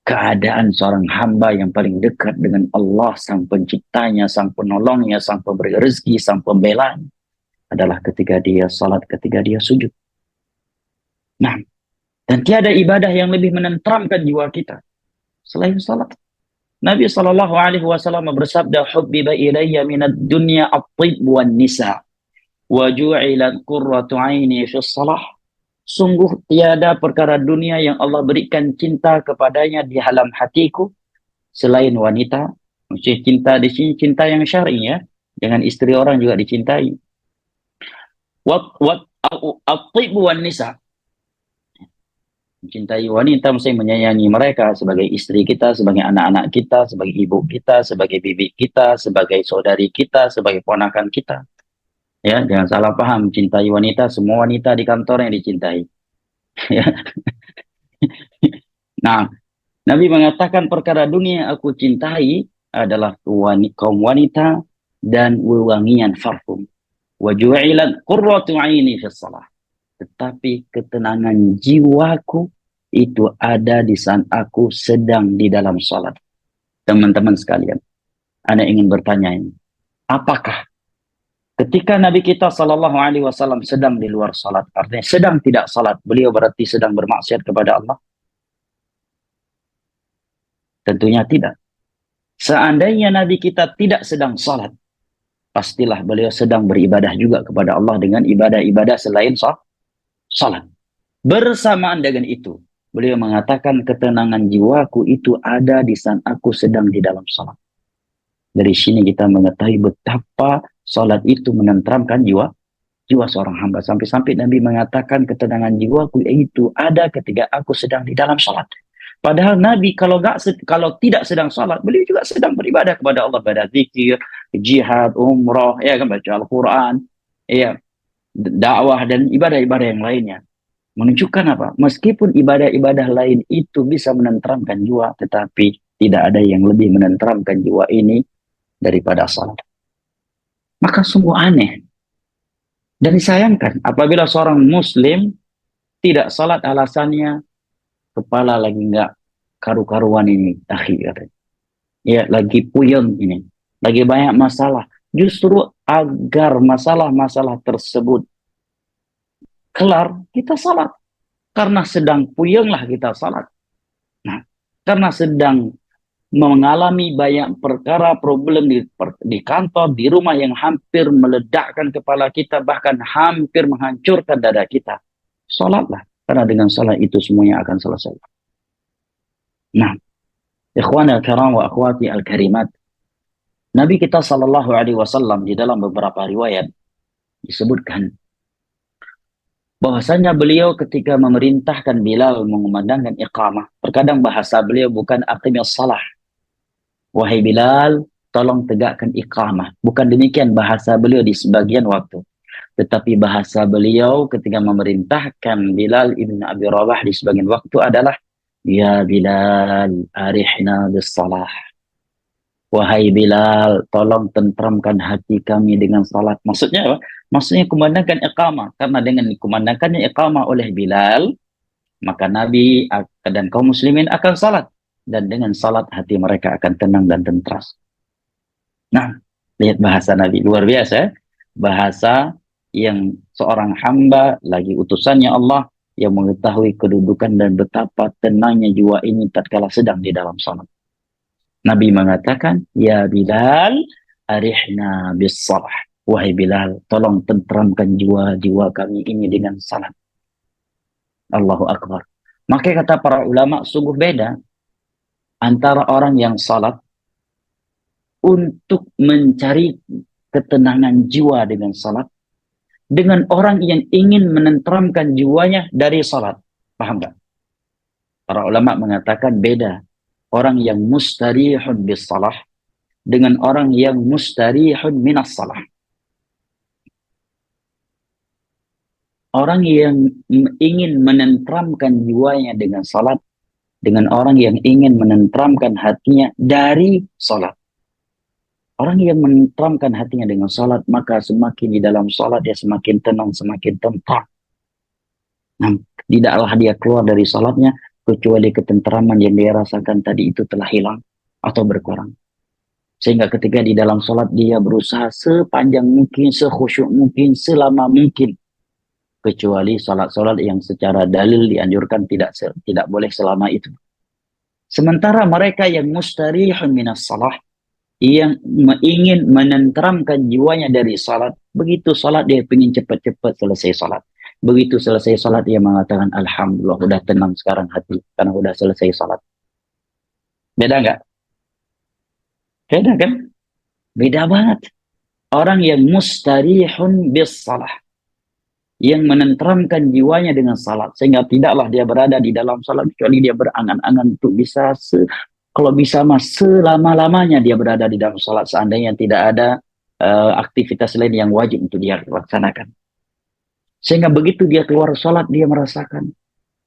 Keadaan seorang hamba yang paling dekat dengan Allah, sang penciptanya, sang penolongnya, sang pemberi rezeki, sang pembelanya, adalah ketika dia salat, ketika dia sujud. Nah, dan tiada ibadah yang lebih menenteramkan jiwa kita selain salat. Nabi sallallahu alaihi wasallam bersabda, "Hubbiba ilayya minad dunya at-tib wan nisa, wa ju'ilat qurratu 'aini fi shalah." Sungguh tiada perkara dunia yang Allah berikan cinta kepadanya di dalam hatiku selain wanita. Maksudnya cinta di sini cinta yang syar'i ya. Dengan istri orang juga dicintai. Wat at-tib wan nisa. Mencintai wanita, mesti menyayangi mereka sebagai istri kita, sebagai anak-anak kita, sebagai ibu kita, sebagai bibi kita, sebagai saudari kita, sebagai ponakan kita. Ya, jangan salah paham, mencintai wanita, semua wanita di kantor yang dicintai. Ya. Nah, Nabi mengatakan perkara dunia yang aku cintai adalah kaum wanita dan wewangian parfum. Wa ju'ilat qurratu 'aini fi shalah. Tetapi ketenangan jiwaku itu ada di saat aku sedang di dalam salat. Teman-teman sekalian, Anda ingin bertanya ini, apakah ketika Nabi kita Shallallahu Alaihi Wasallam sedang di luar salat, artinya sedang tidak salat, beliau berarti sedang bermaksiat kepada Allah? Tentunya tidak. Seandainya Nabi kita tidak sedang salat, pastilah beliau sedang beribadah juga kepada Allah dengan ibadah-ibadah selain salat. Bersamaan dengan itu, beliau mengatakan ketenangan jiwaku itu ada di saat aku sedang di dalam salat. Dari sini kita mengetahui betapa salat itu menenteramkan jiwa seorang hamba. Sampai-sampai Nabi mengatakan ketenangan jiwaku itu ada ketika aku sedang di dalam salat. Padahal Nabi kalau tidak sedang salat, beliau juga sedang beribadah kepada Allah, pada zikir, jihad, umrah, ya kan, baca Al-Quran, ya, dakwah dan ibadah-ibadah yang lainnya. Menunjukkan apa? Meskipun ibadah-ibadah lain itu bisa menenteramkan jiwa, tetapi tidak ada yang lebih menenteramkan jiwa ini daripada salat. Maka sungguh aneh dan disayangkan apabila seorang muslim tidak salat alasannya kepala lagi nggak karu-karuan ini, akhir. Ya, lagi puyeng ini, lagi banyak masalah. Justru agar masalah-masalah tersebut kelar, kita salat. Karena sedang puyenglah kita salat. Nah, karena sedang mengalami banyak perkara problem di kantor, di rumah yang hampir meledakkan kepala kita, bahkan hampir menghancurkan dada kita. Salatlah, karena dengan salat itu semuanya akan selesai. Nah, ikhwan al-kiram wa akhwati al-karimat, Nabi kita sallallahu alaihi wasallam di dalam beberapa riwayat disebutkan bahwasanya beliau ketika memerintahkan Bilal mengumandangkan iqamah, terkadang bahasa beliau bukan aqimis salah, wahai Bilal, tolong tegakkan iqamah. Bukan demikian bahasa beliau di sebagian waktu. Tetapi bahasa beliau ketika memerintahkan Bilal ibn Abi Rabah di sebagian waktu adalah, ya Bilal, arihna bis salah. Wahai Bilal, tolong tentramkan hati kami dengan salat. Maksudnya apa? Maksudnya kumandangkan iqamah. Karena dengan dikumandangkannya iqamah oleh Bilal, maka Nabi dan kaum muslimin akan salat. Dan dengan salat hati mereka akan tenang dan tentras. Nah, lihat bahasa Nabi. Luar biasa. Bahasa yang seorang hamba, lagi utusannya Allah, yang mengetahui kedudukan dan betapa tenangnya jiwa ini tatkala sedang di dalam salat. Nabi mengatakan, ya Bilal, arihna bis salah. Wahai Bilal, tolong tentramkan jiwa-jiwa kami ini dengan salat. Allahu Akbar. Maka kata para ulama, sungguh beda antara orang yang salat untuk mencari ketenangan jiwa dengan salat, dengan orang yang ingin menenteramkan jiwanya dari salat. Paham gak? Para ulama mengatakan beda. Orang yang mustarihun bis salah dengan orang yang mustarihun minas salah. Orang yang ingin menenteramkan jiwanya dengan salat, dengan orang yang ingin menenteramkan hatinya dari salat. Orang yang menenteramkan hatinya dengan salat, maka semakin di dalam salat dia semakin tenang, semakin tentram. Nah, tidaklah dia keluar dari salatnya kecuali ketenteraman yang dia rasakan tadi itu telah hilang atau berkurang. Sehingga ketika di dalam sholat dia berusaha sepanjang mungkin, sekhusyuk mungkin, selama mungkin kecuali salat-salat yang secara dalil dianjurkan tidak boleh selama itu. Sementara mereka yang mustarihun minas salah, yang ingin menenteramkan jiwanya dari salat, begitu salat dia ingin cepat-cepat selesai salat. Begitu selesai salat dia mengatakan alhamdulillah udah tenang sekarang hati karena udah selesai salat. Beda nggak? Beda kan? Beda banget. Orang yang mustarihun bis salah, yang menenteramkan jiwanya dengan salat, sehingga tidaklah dia berada di dalam salat kecuali dia berangan-angan untuk bisa kalau bisa mas selama-lamanya dia berada di dalam salat, seandainya tidak ada aktivitas lain yang wajib untuk dia laksanakan. Sehingga begitu dia keluar salat dia merasakan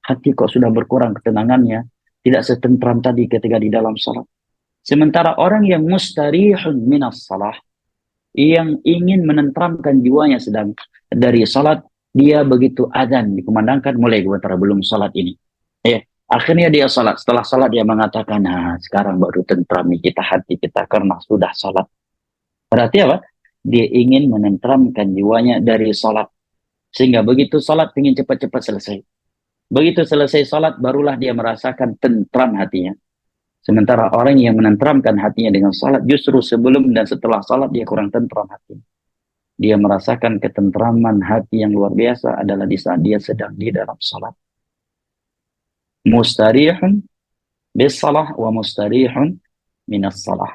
hati kok sudah berkurang ketenangannya, tidak setentram tadi ketika di dalam salat. Sementara orang yang mustarihun minas salah, yang ingin menenteramkan jiwanya sedang dari salat, dia begitu azan dikumandangkan mulai sebentar belum salat ini. Akhirnya dia salat. Setelah salat dia mengatakan, nah sekarang baru tentram kita hati kita karena sudah salat. Berarti apa? Dia ingin menenteramkan jiwanya dari salat. Sehingga begitu salat ingin cepat-cepat selesai. Begitu selesai salat barulah dia merasakan tentram hatinya. Sementara orang yang menenteramkan hatinya dengan salat, justru sebelum dan setelah salat dia kurang tentram hatinya. Dia merasakan ketentraman hati yang luar biasa adalah di saat dia sedang di dalam salat. Mustarihun bis salah wa mustarihun minas salah.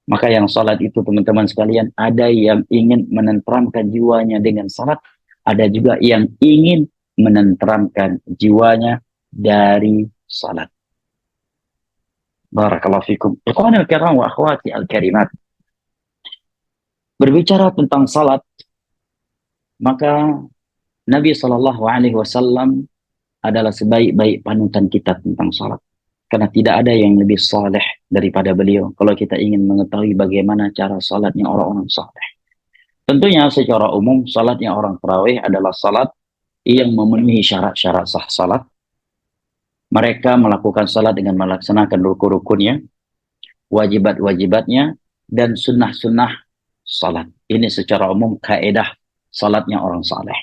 Maka yang salat itu teman-teman sekalian, ada yang ingin menenteramkan jiwanya dengan salat, ada juga yang ingin menenteramkan jiwanya dari salat. Barakallahu fikum. Ikhwan al-kiram wa akhwati al-karimat. Berbicara tentang salat, maka Nabi SAW adalah sebaik-baik panutan kita tentang salat. Karena tidak ada yang lebih saleh daripada beliau kalau kita ingin mengetahui bagaimana cara salatnya orang-orang saleh. Tentunya secara umum salatnya orang tarawih adalah salat yang memenuhi syarat-syarat sah salat. Mereka melakukan salat dengan melaksanakan rukun-rukunnya, wajibat-wajibatnya, dan sunnah-sunnah salat. Ini secara umum kaidah salatnya orang saleh.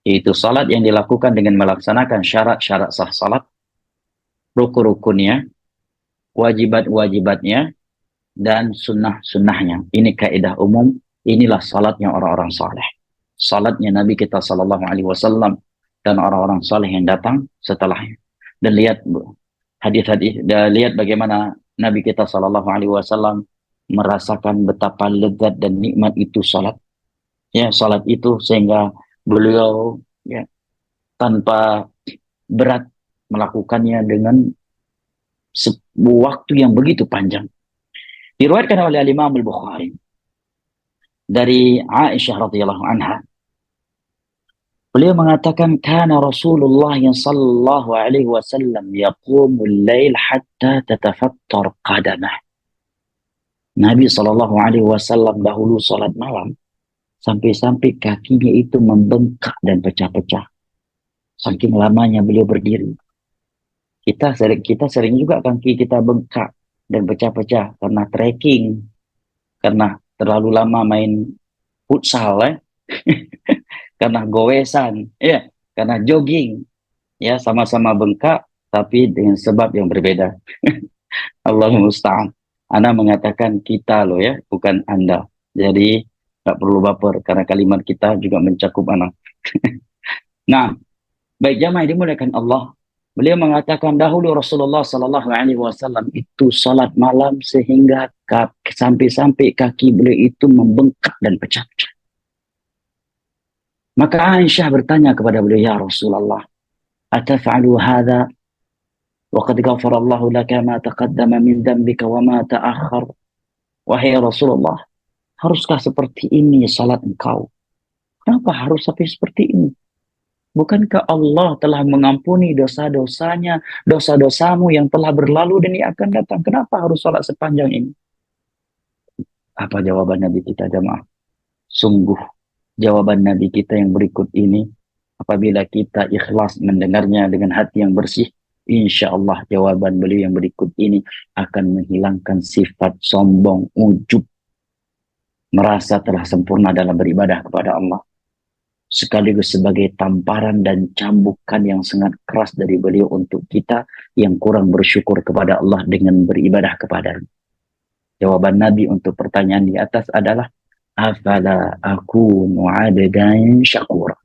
Yaitu salat yang dilakukan dengan melaksanakan syarat-syarat sah salat, rukun-rukunnya, wajibat-wajibatnya, dan sunnah-sunnahnya. Ini kaidah umum, inilah salatnya orang-orang saleh. Salatnya Nabi kita SAW dan orang-orang saleh yang datang setelahnya. Dan lihat hadis-hadis, dan lihat bagaimana Nabi kita SAW merasakan betapa lezat dan nikmat itu salat. Ya, salat itu sehingga beliau ya tanpa berat melakukannya dengan sebuah waktu yang begitu panjang. Diriwayatkan oleh Imam Al-Bukhari dari Aisyah radhiyallahu anha. Beliau mengatakan kana Rasulullah sallallahu alaihi wasallam yaqumul lail hatta tatafattar qadamah. Nabi sallallahu alaihi wasallam dahulu salat malam sampai-sampai kakinya itu membengkak dan pecah-pecah. Saking lamanya beliau berdiri. Kita sering juga kaki kita bengkak dan pecah-pecah karena trekking, karena terlalu lama main futsal karena gowesan, ya, karena jogging, ya sama-sama bengkak tapi dengan sebab yang berbeda. Allahumma musta'an. Ana mengatakan kita loh ya, bukan Anda. Jadi tak perlu baper karena kalimat kita juga mencakup anak. Nah, baik jamaah dimuliakan Allah. Beliau mengatakan dahulu Rasulullah Sallallahu Alaihi Wasallam itu salat malam sehingga sampai-sampai kaki beliau itu membengkak dan pecah-pecah. Maka Aisyah bertanya kepada beliau, ya Rasulullah, ataf'alu hadha wa qad ghafara Allahu laka ma taqaddama min dhanbika wa ma ta'akhkhar. Wahai Rasulullah, haruskah seperti ini salat engkau? Kenapa harus sampai seperti ini? Bukankah Allah telah mengampuni dosa-dosanya, dosa-dosamu yang telah berlalu dan yang akan datang? Kenapa harus salat sepanjang ini? Apa jawaban Nabi kita jemaah? Sungguh jawaban Nabi kita yang berikut ini, apabila kita ikhlas mendengarnya dengan hati yang bersih, insya Allah jawaban beliau yang berikut ini akan menghilangkan sifat sombong, ujub, merasa telah sempurna dalam beribadah kepada Allah. sekaligus sebagai tamparan dan cambukan yang sangat keras dari beliau untuk kita yang kurang bersyukur kepada Allah dengan beribadah kepada-Nya. Jawaban Nabi untuk pertanyaan di atas adalah afala akunu abdan syakura.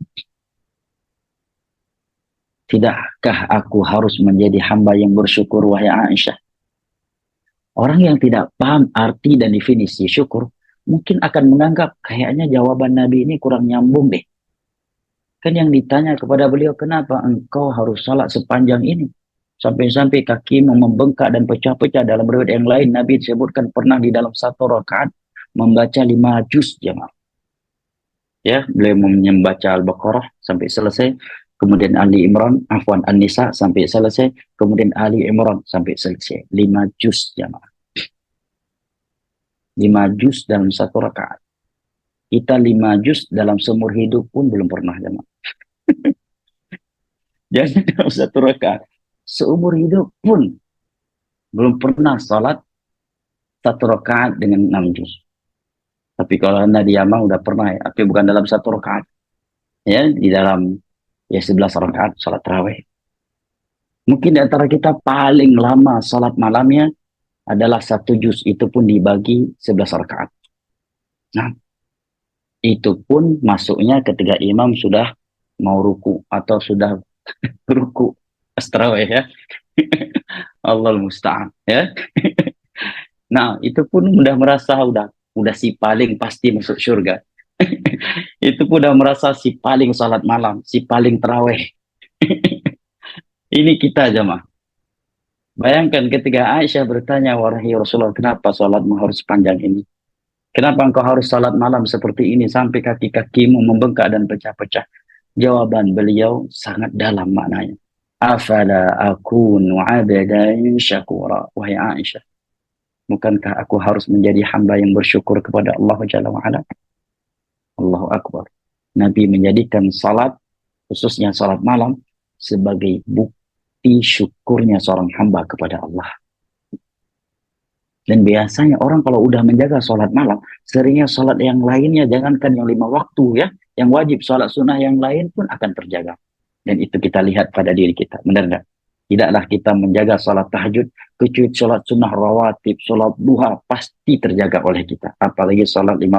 Tidakkah aku harus menjadi hamba yang bersyukur, wahai Aisyah? Orang yang tidak paham arti dan definisi syukur mungkin akan menganggap kayaknya jawaban Nabi ini kurang nyambung deh. Kan yang ditanya kepada beliau, kenapa engkau harus salat sepanjang ini? Sampai-sampai kakimu membengkak dan pecah-pecah. Dalam riwayat yang lain, Nabi disebutkan pernah di dalam satu rakaat membaca 5 juz jemaah. Ya, beliau membaca Al-Baqarah sampai selesai, kemudian Ali Imran, An-Nisa sampai selesai, kemudian Ali Imran sampai selesai. 5 juz jemaah. 5 juz dalam satu rakaat. Kita 5 juz dalam seumur hidup pun belum pernah jemaah. Jadi dalam satu rakaat seumur hidup pun belum pernah salat satu rakaat dengan 6 juz. Tapi kalau Anda di Yaman udah pernah ya, tapi bukan dalam satu rakaat. Ya, di dalam 11 rakaat salat tarawih. Mungkin di antara kita paling lama salat malamnya adalah 1 juz, itu pun dibagi 11 rakaat. Nah, itu pun masuknya ketika imam sudah mau ruku atau sudah ruku tarawih ya. Allahul musta'an ya. Nah, itu pun udah merasa udah si paling pasti masuk surga. Itu pun udah merasa si paling salat malam, si paling tarawih. Ini kita jemaah. Bayangkan ketika Aisyah bertanya, wahai Rasulullah, kenapa salatmu harus panjang ini? Kenapa engkau harus salat malam seperti ini sampai kaki-kakimu membengkak dan pecah-pecah? Jawaban beliau sangat dalam maknanya. Afala akunu abdan syakura, wahai Aisyah. Bukankah aku harus menjadi hamba yang bersyukur kepada Allah Jalla wa'ala? Allahu Akbar. Nabi menjadikan salat, khususnya salat malam, sebagai bukti syukurnya seorang hamba kepada Allah. Dan biasanya orang kalau udah menjaga salat malam, seringnya salat yang lainnya, jangankan yang 5 waktu ya, yang wajib, salat sunnah yang lain pun akan terjaga. Dan itu kita lihat pada diri kita, benar enggak? Tidaklah kita menjaga salat tahajud, kecuali salat sunnah rawatib, salat duha, pasti terjaga oleh kita. Apalagi salat 5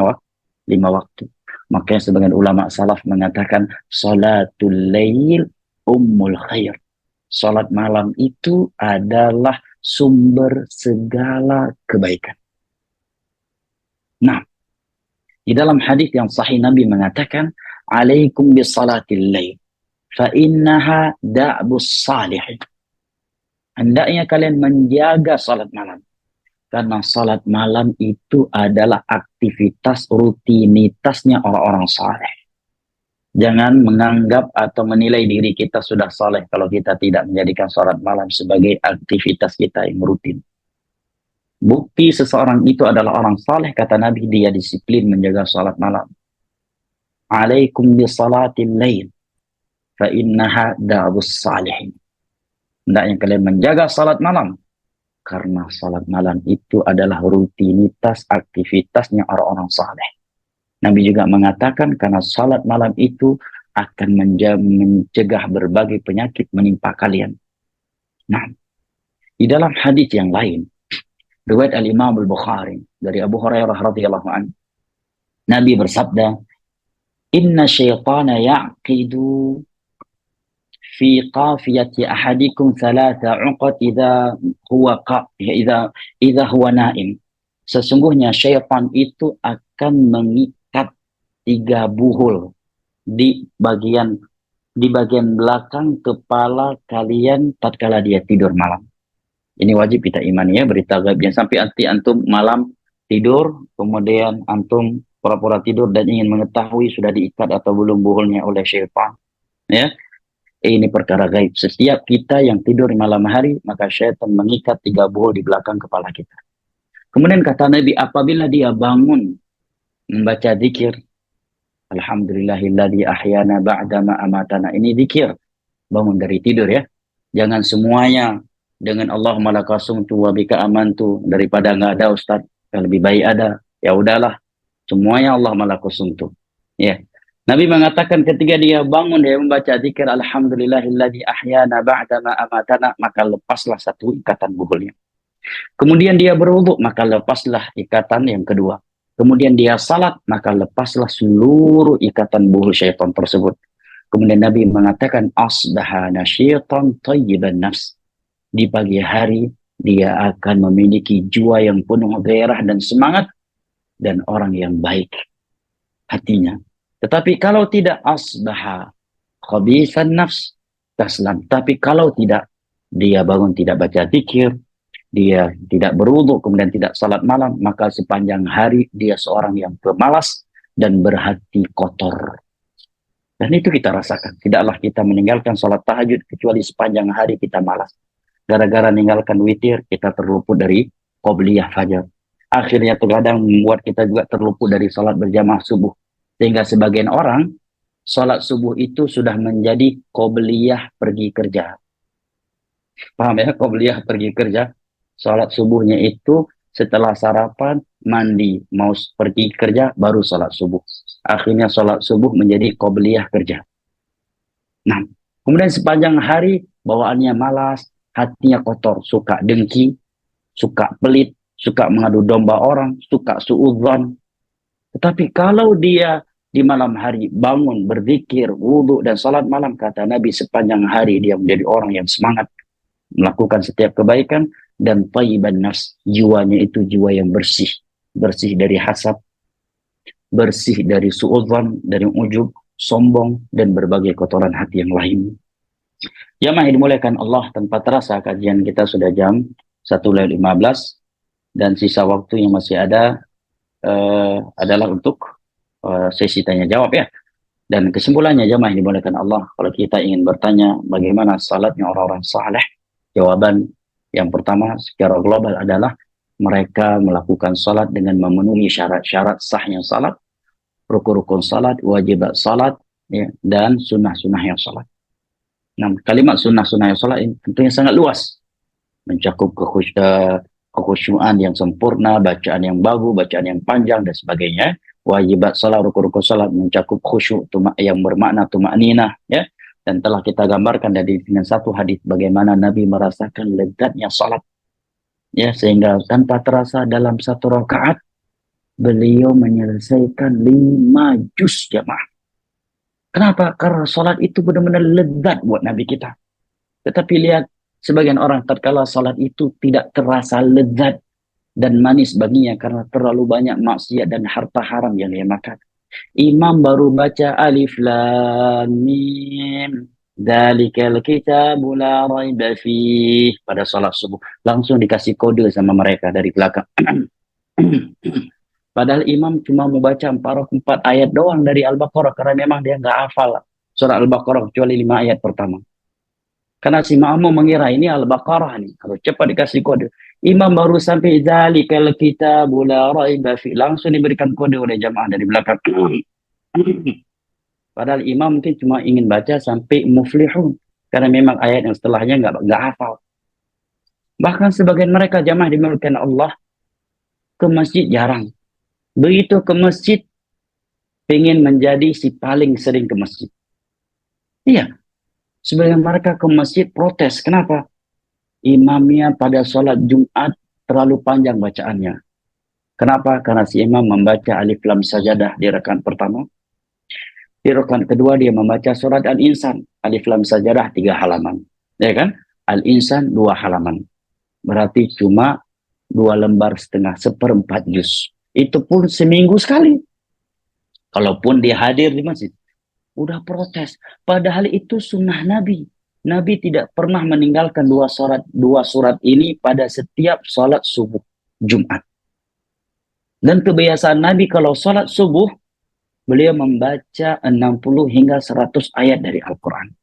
waktu. Makanya sebagian ulama salaf mengatakan, salatul lail ummul khair. Salat malam itu adalah sumber segala kebaikan. Nah, di dalam hadis yang sahih Nabi mengatakan, alaikum bisalatil lail, fa innaha da'bus salihin. Hendaknya kalian menjaga salat malam. Karena salat malam itu adalah aktivitas rutinitasnya orang-orang saleh. Jangan menganggap atau menilai diri kita sudah saleh kalau kita tidak menjadikan salat malam sebagai aktivitas kita yang rutin. Bukti seseorang itu adalah orang saleh, kata Nabi, dia disiplin menjaga salat malam. Alaikum bisalatil lail, fa innaha da'bus salihin. Hendaknya kalian menjaga salat malam, karena salat malam itu adalah rutinitas aktivitasnya orang-orang saleh. Nabi juga mengatakan karena salat malam itu akan mencegah berbagai penyakit menimpa kalian. Nah, di dalam hadis yang lain, riwayat Al-Imam Al-Bukhari dari Abu Hurairah radhiyallahu anhu, Nabi bersabda, "Inna syaitana yaqidu fi qafiyati ahadikum thalatha 'uqad idza huwa naim." Sesungguhnya syaitan itu akan mengikat 3 buhul di bagian belakang kepala kalian tatkala dia tidur malam. Ini wajib kita imani ya, berita gaib. Jangan sampai antum malam tidur, kemudian antum pura-pura tidur dan ingin mengetahui sudah diikat atau belum buhulnya oleh syaitan. Ya. Ini perkara gaib. Setiap kita yang tidur di malam hari, maka syaitan mengikat 3 buhul di belakang kepala kita. Kemudian kata Nabi, apabila dia bangun membaca zikir, Alhamdulillahilladzi ahyana ba'dama amatana. Ini zikir bangun dari tidur ya. Jangan semuanya dengan Allahumma lakasumtu wa bika amantu, daripada nggak ada Ustaz, lebih baik ada. Ya udahlah, semuanya Allahumma lakasumtu. Ya. Nabi mengatakan ketika dia bangun, dia membaca zikir alhamdulillahilladzi ahyana ba'dama amatana, maka lepaslah satu ikatan buhulnya. Kemudian dia berwudu, maka lepaslah ikatan yang kedua. Kemudian dia salat, maka lepaslah seluruh ikatan buhul syaitan tersebut. Kemudian Nabi mengatakan asbaha nasyitan thayyiban nafs. Di pagi hari dia akan memiliki jiwa yang penuh gairah dan semangat dan orang yang baik hatinya. Tetapi kalau tidak asbaha khabisan nafs taslam. Tapi kalau tidak, dia bangun tidak baca zikir, dia tidak berwudu, kemudian tidak salat malam, maka sepanjang hari dia seorang yang pemalas dan berhati kotor. Dan itu kita rasakan. Tidaklah kita meninggalkan salat tahajud kecuali sepanjang hari kita malas. Gara-gara meninggalkan witir, kita terluput dari qobliyah fajar. Akhirnya terkadang membuat kita juga terluput dari salat berjamaah subuh. Sehingga sebagian orang, salat subuh itu sudah menjadi qobliyah pergi kerja. Paham ya? Qobliyah pergi kerja. Salat subuhnya itu setelah sarapan, mandi, mau pergi kerja, baru salat subuh. Akhirnya salat subuh menjadi qobliyah kerja. Nah, kemudian sepanjang hari bawaannya malas, hatinya kotor, suka dengki, suka pelit, suka mengadu domba orang, suka suudzon. Tetapi kalau dia di malam hari bangun, berzikir, wudhu, dan salat malam, kata Nabi, sepanjang hari dia menjadi orang yang semangat, melakukan setiap kebaikan, dan thayyiban nafs, jiwanya itu jiwa yang bersih. Bersih dari hasad, bersih dari suudzon, dari ujub, sombong, dan berbagai kotoran hati yang lain. Jamaah dimuliakan Allah, tanpa terasa kajian kita sudah jam 1:15 dan sisa waktu yang masih ada adalah untuk sesi tanya jawab ya. Dan kesimpulannya jamaah dimuliakan Allah, kalau kita ingin bertanya bagaimana salatnya orang-orang saleh, jawaban yang pertama secara global adalah mereka melakukan salat dengan memenuhi syarat-syarat sahnya salat, rukun-rukun salat, wajibat salat, ya, dan sunnah-sunnah yang salat. Nah, kalimat sunnah-sunnah yang salat ini tentunya sangat luas, mencakup kekhusyuan yang sempurna, bacaan yang bagus, bacaan yang panjang, dan sebagainya. Wajibat salat, rukun-rukun salat mencakup khusyuk yang bermakna tumakninah, ya. Dan telah kita gambarkan dengan satu hadis bagaimana Nabi merasakan lezatnya salat, ya, sehingga tanpa terasa dalam satu rakaat beliau menyelesaikan 5 juz jamaah. Kenapa? Karena salat itu benar-benar lezat buat Nabi kita. Tetapi lihat, sebagian orang tatkala salat itu tidak terasa lezat dan manis baginya karena terlalu banyak maksiat dan harta haram yang dia makan. Imam baru baca alif lam mim dzalikal kitabu la raiba fih pada salat subuh, langsung dikasih kode sama mereka dari belakang. Padahal imam cuma membaca 4 ayat doang dari Al-Baqarah karena memang dia nggak hafal surah Al-Baqarah kecuali 5 ayat pertama. Karena si makmum mengira ini Al-Baqarah nih, kalau cepat dikasih kode. Imam baru sampai dzalikal kitabu la raiba fi, langsung diberikan kode oleh jamaah dari belakang. Padahal imam mungkin cuma ingin baca sampai muflihun karena memang ayat yang setelahnya nggak hafal. Bahkan sebagian mereka jamaah dimuliakan Allah ke masjid jarang. Begitu ke masjid pengen menjadi si paling sering ke masjid. Iya. Sebagian mereka ke masjid protes. Kenapa? Imamnya pada sholat Jumat terlalu panjang bacaannya. Kenapa? Karena si imam membaca alif lam sajadah di rakaat pertama. Di rakaat kedua dia membaca surat Al-Insan. Alif lam sajadah 3 halaman. Ya kan? Al-Insan 2 halaman. Berarti cuma 2,5 lembar, 1/4 juz. Itu pun seminggu sekali. Kalaupun dia hadir di masjid. Udah protes. Padahal itu sunnah Nabi. Nabi tidak pernah meninggalkan 2 surat ini pada setiap salat subuh Jumat. Dan kebiasaan Nabi kalau salat subuh, beliau membaca 60 hingga 100 ayat dari Al-Quran.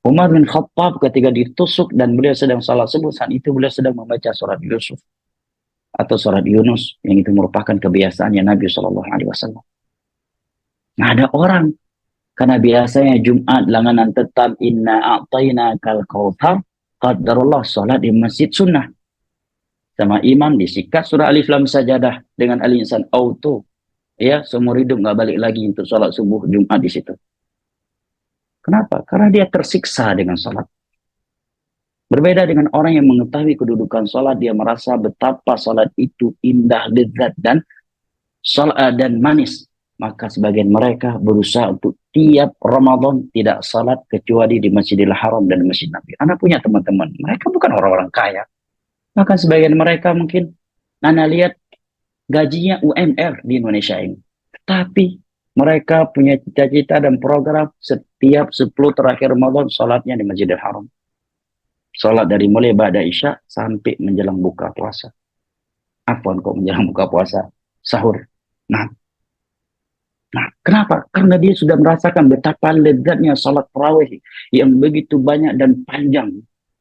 Umar bin Khattab ketika ditusuk dan beliau sedang salat subuh, saat itu beliau sedang membaca surat Yusuf atau surat Yunus, yang itu merupakan kebiasaannya Nabi SAW. Nah, ada orang karena biasanya Jumat langganan tetap inna a'tainakal kautsar, qadarullah salat di masjid sunnah. Sama imam disikat surah alif lam sajadah dengan al-insan auto. ya seumur hidup nggak balik lagi untuk sholat subuh Jumat di situ. Kenapa? Karena dia tersiksa dengan sholat. Berbeda dengan orang yang mengetahui kedudukan sholat, dia merasa betapa sholat itu indah, lezat, dan dan manis. Maka sebagian mereka berusaha untuk tiap Ramadan tidak salat kecuali di Masjidil Haram dan Masjid Nabi. Anda punya teman-teman, mereka bukan orang-orang kaya. Maka sebagian mereka mungkin, Anda lihat gajinya UMR di Indonesia ini. Tapi mereka punya cita-cita dan program setiap 10 terakhir Ramadan salatnya di Masjidil Haram. Salat dari mulai ba'da Isya sampai menjelang buka puasa. Afwan kok menjelang buka puasa, sahur. Nah, kenapa? Karena dia sudah merasakan betapa lezatnya salat tarawih yang begitu banyak dan panjang.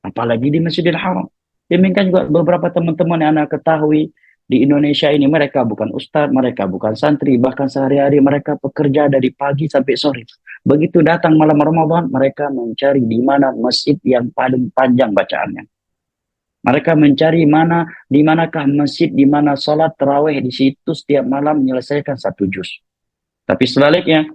Apalagi di Masjidil Haram. Demikian juga beberapa teman-teman yang Anda ketahui di Indonesia ini, mereka bukan ustadz, mereka bukan santri, bahkan sehari-hari mereka bekerja dari pagi sampai sore. Begitu datang malam Ramadan, mereka mencari di mana masjid yang paling panjang bacaannya. Mereka mencari di manakah masjid, di mana salat tarawih di situ setiap malam menyelesaikan 1 juz. Tapi sebaliknya,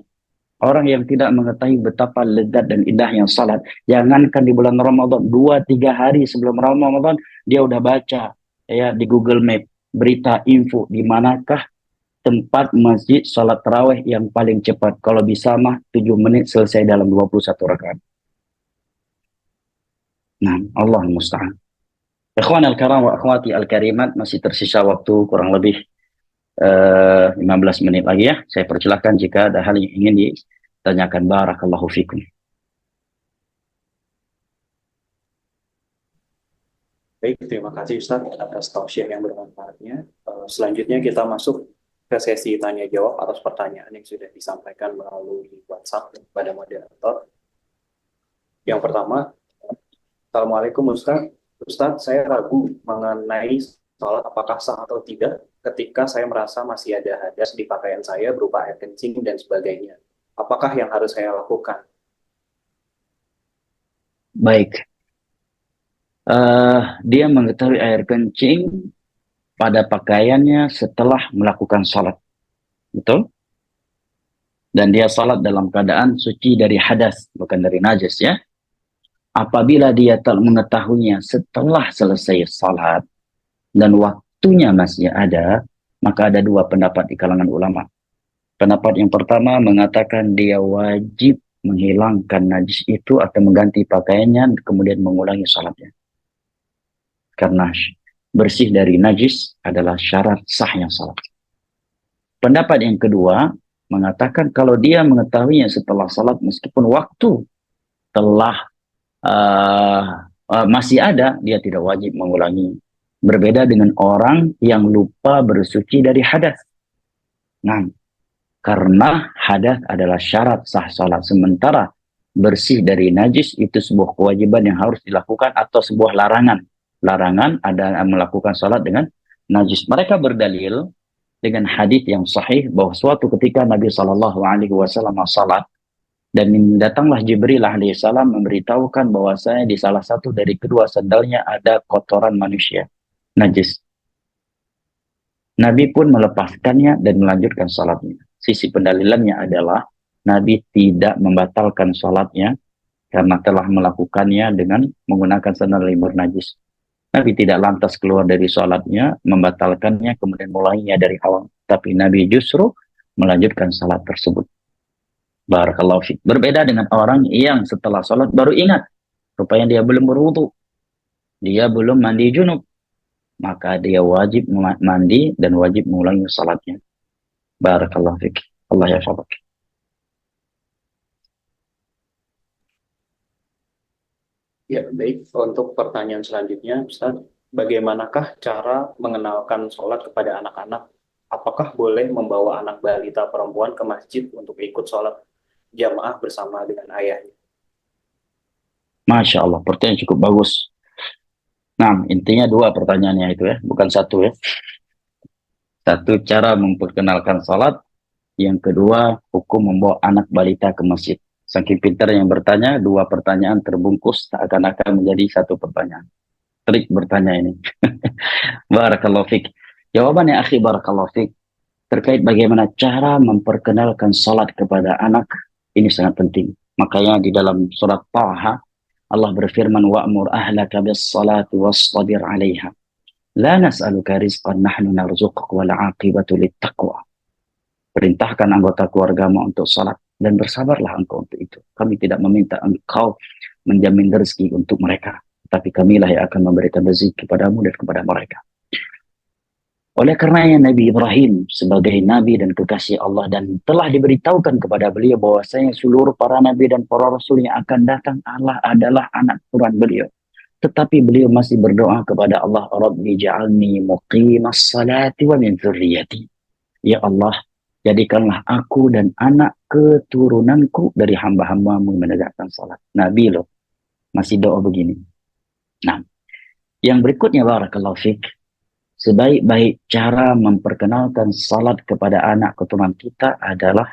orang yang tidak mengetahui betapa lezat dan indahnya salat, jangankan di bulan Ramadan, 2-3 hari sebelum Ramadan, dia udah baca ya di Google Map, berita info di manakah tempat masjid salat tarawih yang paling cepat. Kalau bisa mah 7 menit selesai dalam 21 rakaat. Nah, Allah musta'an. Ikhwan al-karam wa akhwati al-karimat, masih tersisa waktu kurang lebih 15 menit lagi ya. Saya persilahkan jika ada hal yang ingin ditanyakan. Barakallahu fikum. Baik, terima kasih Ustaz atas tausiah yang bermanfaatnya. Selanjutnya kita masuk ke sesi tanya jawab atas pertanyaan yang sudah disampaikan melalui WhatsApp kepada moderator. Yang pertama, Assalamualaikum Ustaz. Ustaz, saya ragu mengenai sholat apakah sah atau tidak ketika saya merasa masih ada hadas di pakaian saya berupa air kencing dan sebagainya. Apakah yang harus saya lakukan? Baik. Dia mengetahui air kencing pada pakaiannya setelah melakukan salat. Betul? Dan dia salat dalam keadaan suci dari hadas, bukan dari najis ya. Apabila dia tak mengetahuinya setelah selesai salat dan waktunya masih ada, maka ada 2 pendapat di kalangan ulama. Pendapat yang pertama mengatakan dia wajib menghilangkan najis itu atau mengganti pakaiannya kemudian mengulangi salatnya. Karena bersih dari najis adalah syarat sahnya salat. Pendapat yang kedua mengatakan kalau dia mengetahuinya setelah salat meskipun waktu telah masih ada, dia tidak wajib mengulangi. Berbeda dengan orang yang lupa bersuci dari hadas. Nah, karena hadas adalah syarat sah salat, sementara bersih dari najis itu sebuah kewajiban yang harus dilakukan atau sebuah larangan. Larangan ada melakukan salat dengan najis. Mereka berdalil dengan hadis yang sahih bahwa suatu ketika Nabi SAW salat dan datanglah Jibril alaihissalam memberitahukan bahwasanya di salah satu dari kedua sandalnya ada kotoran manusia, najis. Nabi pun melepaskannya dan melanjutkan salatnya. Sisi pendalilannya adalah Nabi tidak membatalkan salatnya karena telah melakukannya dengan menggunakan sandal yang bernajis. Nabi tidak lantas keluar dari salatnya, membatalkannya, kemudian mulainya dari awal. Tapi Nabi justru melanjutkan salat tersebut. Barakallahu fiik. Berbeda dengan orang yang setelah salat baru ingat, rupanya dia belum berwudu, dia belum mandi junub, maka dia wajib mandi dan wajib mengulangi salatnya. Barakallahu fiik. Allah yahfazak. Ya, baik. Untuk pertanyaan selanjutnya, Ustaz, bagaimanakah cara mengenalkan sholat kepada anak-anak? Apakah boleh membawa anak balita perempuan ke masjid untuk ikut sholat jamaah bersama dengan ayahnya? Masya Allah, pertanyaan cukup bagus. Nah, intinya 2 pertanyaannya itu ya, bukan 1 ya. 1, cara memperkenalkan salat. Yang kedua, hukum membawa anak balita ke masjid. Saking pintar yang bertanya, 2 pertanyaan terbungkus seakan-akan menjadi 1 pertanyaan. Trik bertanya ini. Barakallahu fiik. Jawabannya akhi barakallahu fiik. terkait bagaimana cara memperkenalkan salat kepada anak, ini sangat penting. Makanya di dalam surat Taha Allah berfirman, wa'mur ahlaka bis salati wastabir 'alaiha la nas'aluka rizqan nahnu narzuquk wal 'aqibatu littaqwa. Perintahkan anggota keluargamu untuk salat dan bersabarlah engkau untuk itu. Kami tidak meminta engkau menjamin rezeki untuk mereka, tapi kamilah yang akan memberikan rezeki kepadamu dan kepada mereka. Oleh karenanya Nabi Ibrahim sebagai Nabi dan kekasih Allah dan telah diberitahukan kepada beliau bahwasanya seluruh para Nabi dan para Rasul yang akan datang Allah adalah anak turun beliau. Tetapi beliau masih berdoa kepada Allah, Rabbi ja'alni muqimas salati wa min dzurriyyati. Ya Allah, jadikanlah aku dan anak keturunanku dari hamba-hambamu menegakkan salat. Nabi loh, masih doa begini. Nah, yang berikutnya barakallahu fik. Sebaik-baik cara memperkenalkan salat kepada anak keturunan kita adalah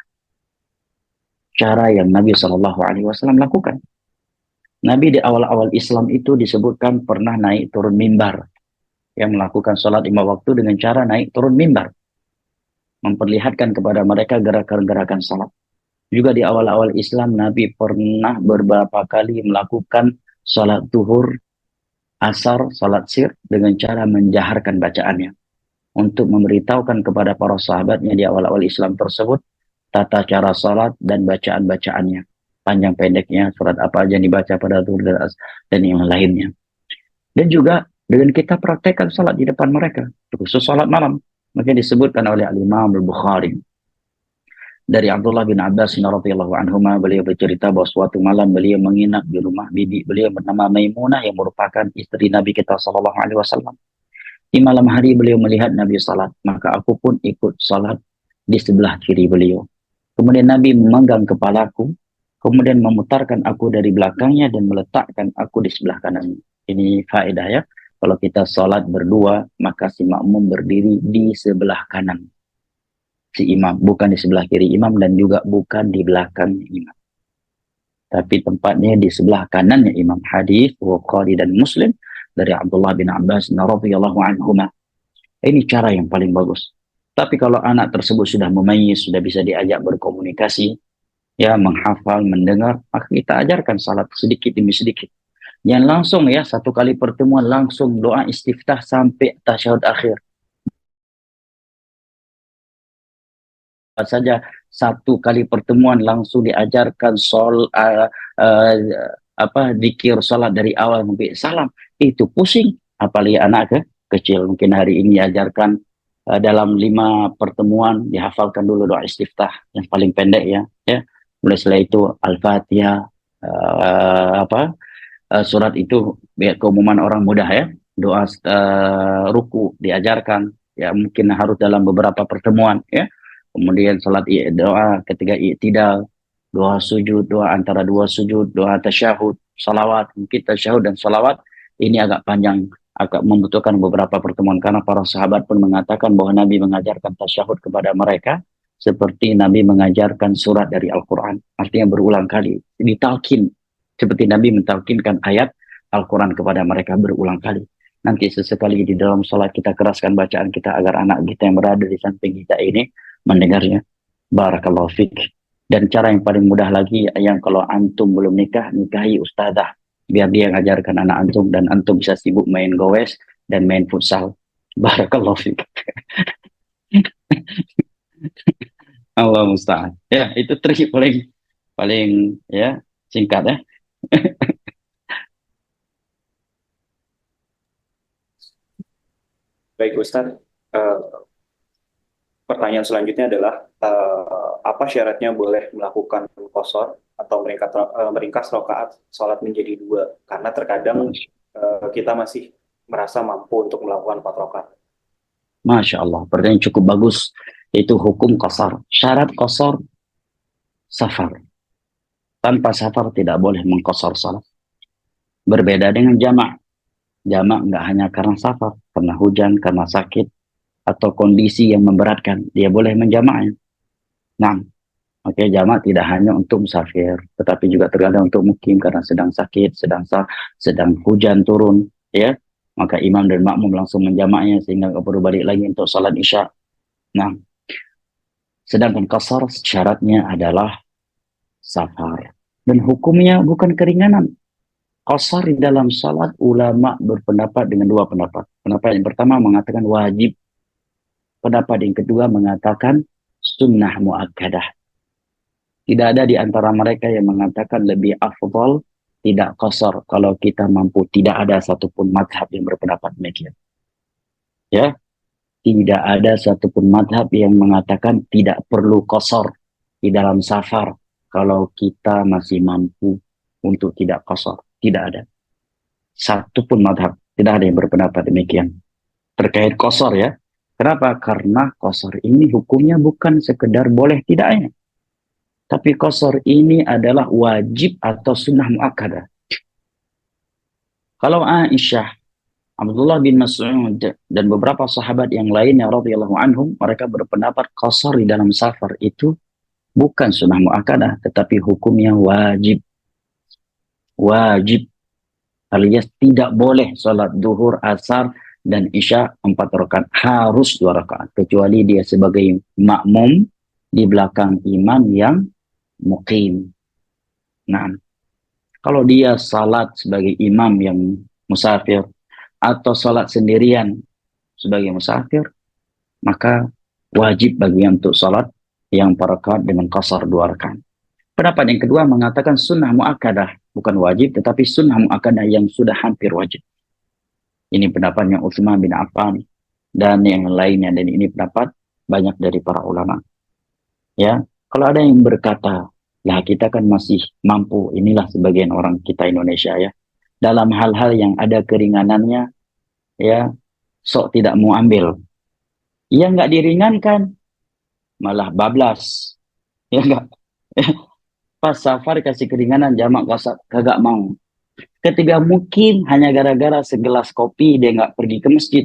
cara yang Nabi SAW lakukan. Nabi di awal-awal Islam itu disebutkan pernah naik turun mimbar, yang melakukan salat 5 waktu dengan cara naik turun mimbar, memperlihatkan kepada mereka gerakan-gerakan salat. Juga di awal-awal Islam Nabi pernah beberapa kali melakukan salat zuhur, asar, salat sir dengan cara menjaharkan bacaannya, untuk memberitahukan kepada para sahabatnya di awal-awal Islam tersebut tata cara salat dan bacaan-bacaannya, panjang pendeknya, surat apa aja yang dibaca pada zuhur dan yang lainnya. Dan juga dengan kita praktekkan salat di depan mereka, khusus salat malam. Maka disebutkan oleh Al-Imam Al-Bukhari dari Abdullah bin Abbas radhiyallahu anhuma, beliau bercerita bahwa suatu malam beliau menginap di rumah bibi beliau bernama Maimunah yang merupakan istri Nabi kita sallallahu alaihi wasallam. Di malam hari beliau melihat Nabi salat, maka aku pun ikut salat di sebelah kiri beliau. Kemudian Nabi memegang kepalaku, kemudian memutarkan aku dari belakangnya dan meletakkan aku di sebelah kanan. Ini faedah ya. Kalau kita salat berdua, maka si makmum berdiri di sebelah kanan si imam, bukan di sebelah kiri imam dan juga bukan di belakang imam. Tapi tempatnya di sebelah kanannya imam. Hadis Bukhari dan Muslim dari Abdullah bin Abbas radhiyallahu anhuma. Ini cara yang paling bagus. Tapi kalau anak tersebut sudah memayyiz, sudah bisa diajak berkomunikasi, ya menghafal, mendengar, maka kita ajarkan salat sedikit demi sedikit. Jangan langsung ya satu kali pertemuan langsung doa istiftah sampai tasyahud akhir. Saja satu kali pertemuan langsung diajarkan zikir salat dari awal sampai salam, itu pusing. Apalagi anak kecil, mungkin hari ini diajarkan dalam 5 pertemuan dihafalkan dulu doa istiftah yang paling pendek ya. Mulai setelah itu Al-Fatihah, surat itu biar keumuman orang mudah ya. Doa ruku diajarkan ya, mungkin harus dalam beberapa pertemuan ya. Kemudian salat doa ketika i'tidal, doa sujud, doa antara dua sujud, doa tasyahud, salawat. Mungkin tasyahud dan salawat ini agak panjang, agak membutuhkan beberapa pertemuan, karena para sahabat pun mengatakan bahwa Nabi mengajarkan tasyahud kepada mereka seperti Nabi mengajarkan surat dari Al-Quran. Artinya berulang kali, ditalkin. Seperti Nabi mentalkinkan ayat Al-Quran kepada mereka berulang kali. Nanti sesekali di dalam salat kita keraskan bacaan kita agar anak kita yang berada di samping kita ini mendengarnya. Barakallahu fik. Dan cara yang paling mudah lagi, yang kalau antum belum nikah, nikahi ustazah, biar dia ngajarkan anak antum dan antum bisa sibuk main gowes dan main futsal. Barakallahu fik. Allah musta'an. Ya, itu trik paling paling ya singkat ya. Baik Ustaz, Eh, pertanyaan selanjutnya adalah apa syaratnya boleh melakukan qasar atau meringkas rakaat salat menjadi 2? Karena terkadang kita masih merasa mampu untuk melakukan 4 rakaat. Masya Allah, pertanyaan cukup bagus. Itu hukum qasar. Syarat qasar safar. Tanpa safar tidak boleh mengqasar salat. Berbeda dengan jamak. Jamak nggak hanya karena safar, karena hujan, karena sakit, atau kondisi yang memberatkan, dia boleh menjamaknya. Nah, oke, jamak tidak hanya untuk musafir, tetapi juga terkadang untuk mukim karena sedang sakit, sedang hujan turun, ya. Maka imam dan makmum langsung menjamaknya sehingga nggak perlu balik lagi untuk salat isya. Nah, Sedangkan qasar syaratnya adalah safar. Dan hukumnya bukan keringanan. Qasar di dalam salat ulama berpendapat dengan dua pendapat. Pendapat yang pertama mengatakan wajib. Pendapat yang kedua mengatakan sunnah muakkadah. Tidak ada di antara mereka yang mengatakan lebih afdal tidak qasar kalau kita mampu. Tidak ada satupun madhab yang berpendapat demikian. Ya, tidak ada satupun madhab yang mengatakan tidak perlu qasar di dalam safar kalau kita masih mampu untuk tidak qasar. Tidak ada. Satupun madhab. Tidak ada yang berpendapat demikian. Terkait qasar ya. Kenapa? Karena qasar ini hukumnya bukan sekedar boleh tidaknya. Tapi qasar ini adalah wajib atau sunnah muakkadah. Kalau Aisyah, Abdullah bin Mas'ud dan beberapa sahabat yang lainnya radhiyallahu anhum, mereka berpendapat qasar di dalam safar itu bukan sunnah muakkadah, tetapi hukumnya wajib. Wajib alias tidak boleh salat duhur, asar, dan isya 4 rakaat. Harus 2 rakaat. Kecuali dia sebagai makmum di belakang imam yang muqim. Nah, kalau dia salat sebagai imam yang musafir atau salat sendirian sebagai musafir, maka wajib baginya untuk salat yang 4 rakaat dengan qasar 2 rakaat. Pendapat yang kedua mengatakan sunnah muakkadah, bukan wajib, tetapi sunnah muakkadah yang sudah hampir wajib. Ini pendapatnya Utsman bin Affan dan yang lainnya, dan ini pendapat banyak dari para ulama. Ya, kalau ada yang berkata, lah kita kan masih mampu, inilah sebagian orang kita Indonesia ya, dalam hal-hal yang ada keringanannya, ya, sok tidak mau ambil. Ya nggak diringankan, malah bablas. Ya nggak? Pas safar kasih keringanan jamak qasar, kagak mau. Ketika mungkin hanya gara-gara segelas kopi dia nggak pergi ke masjid.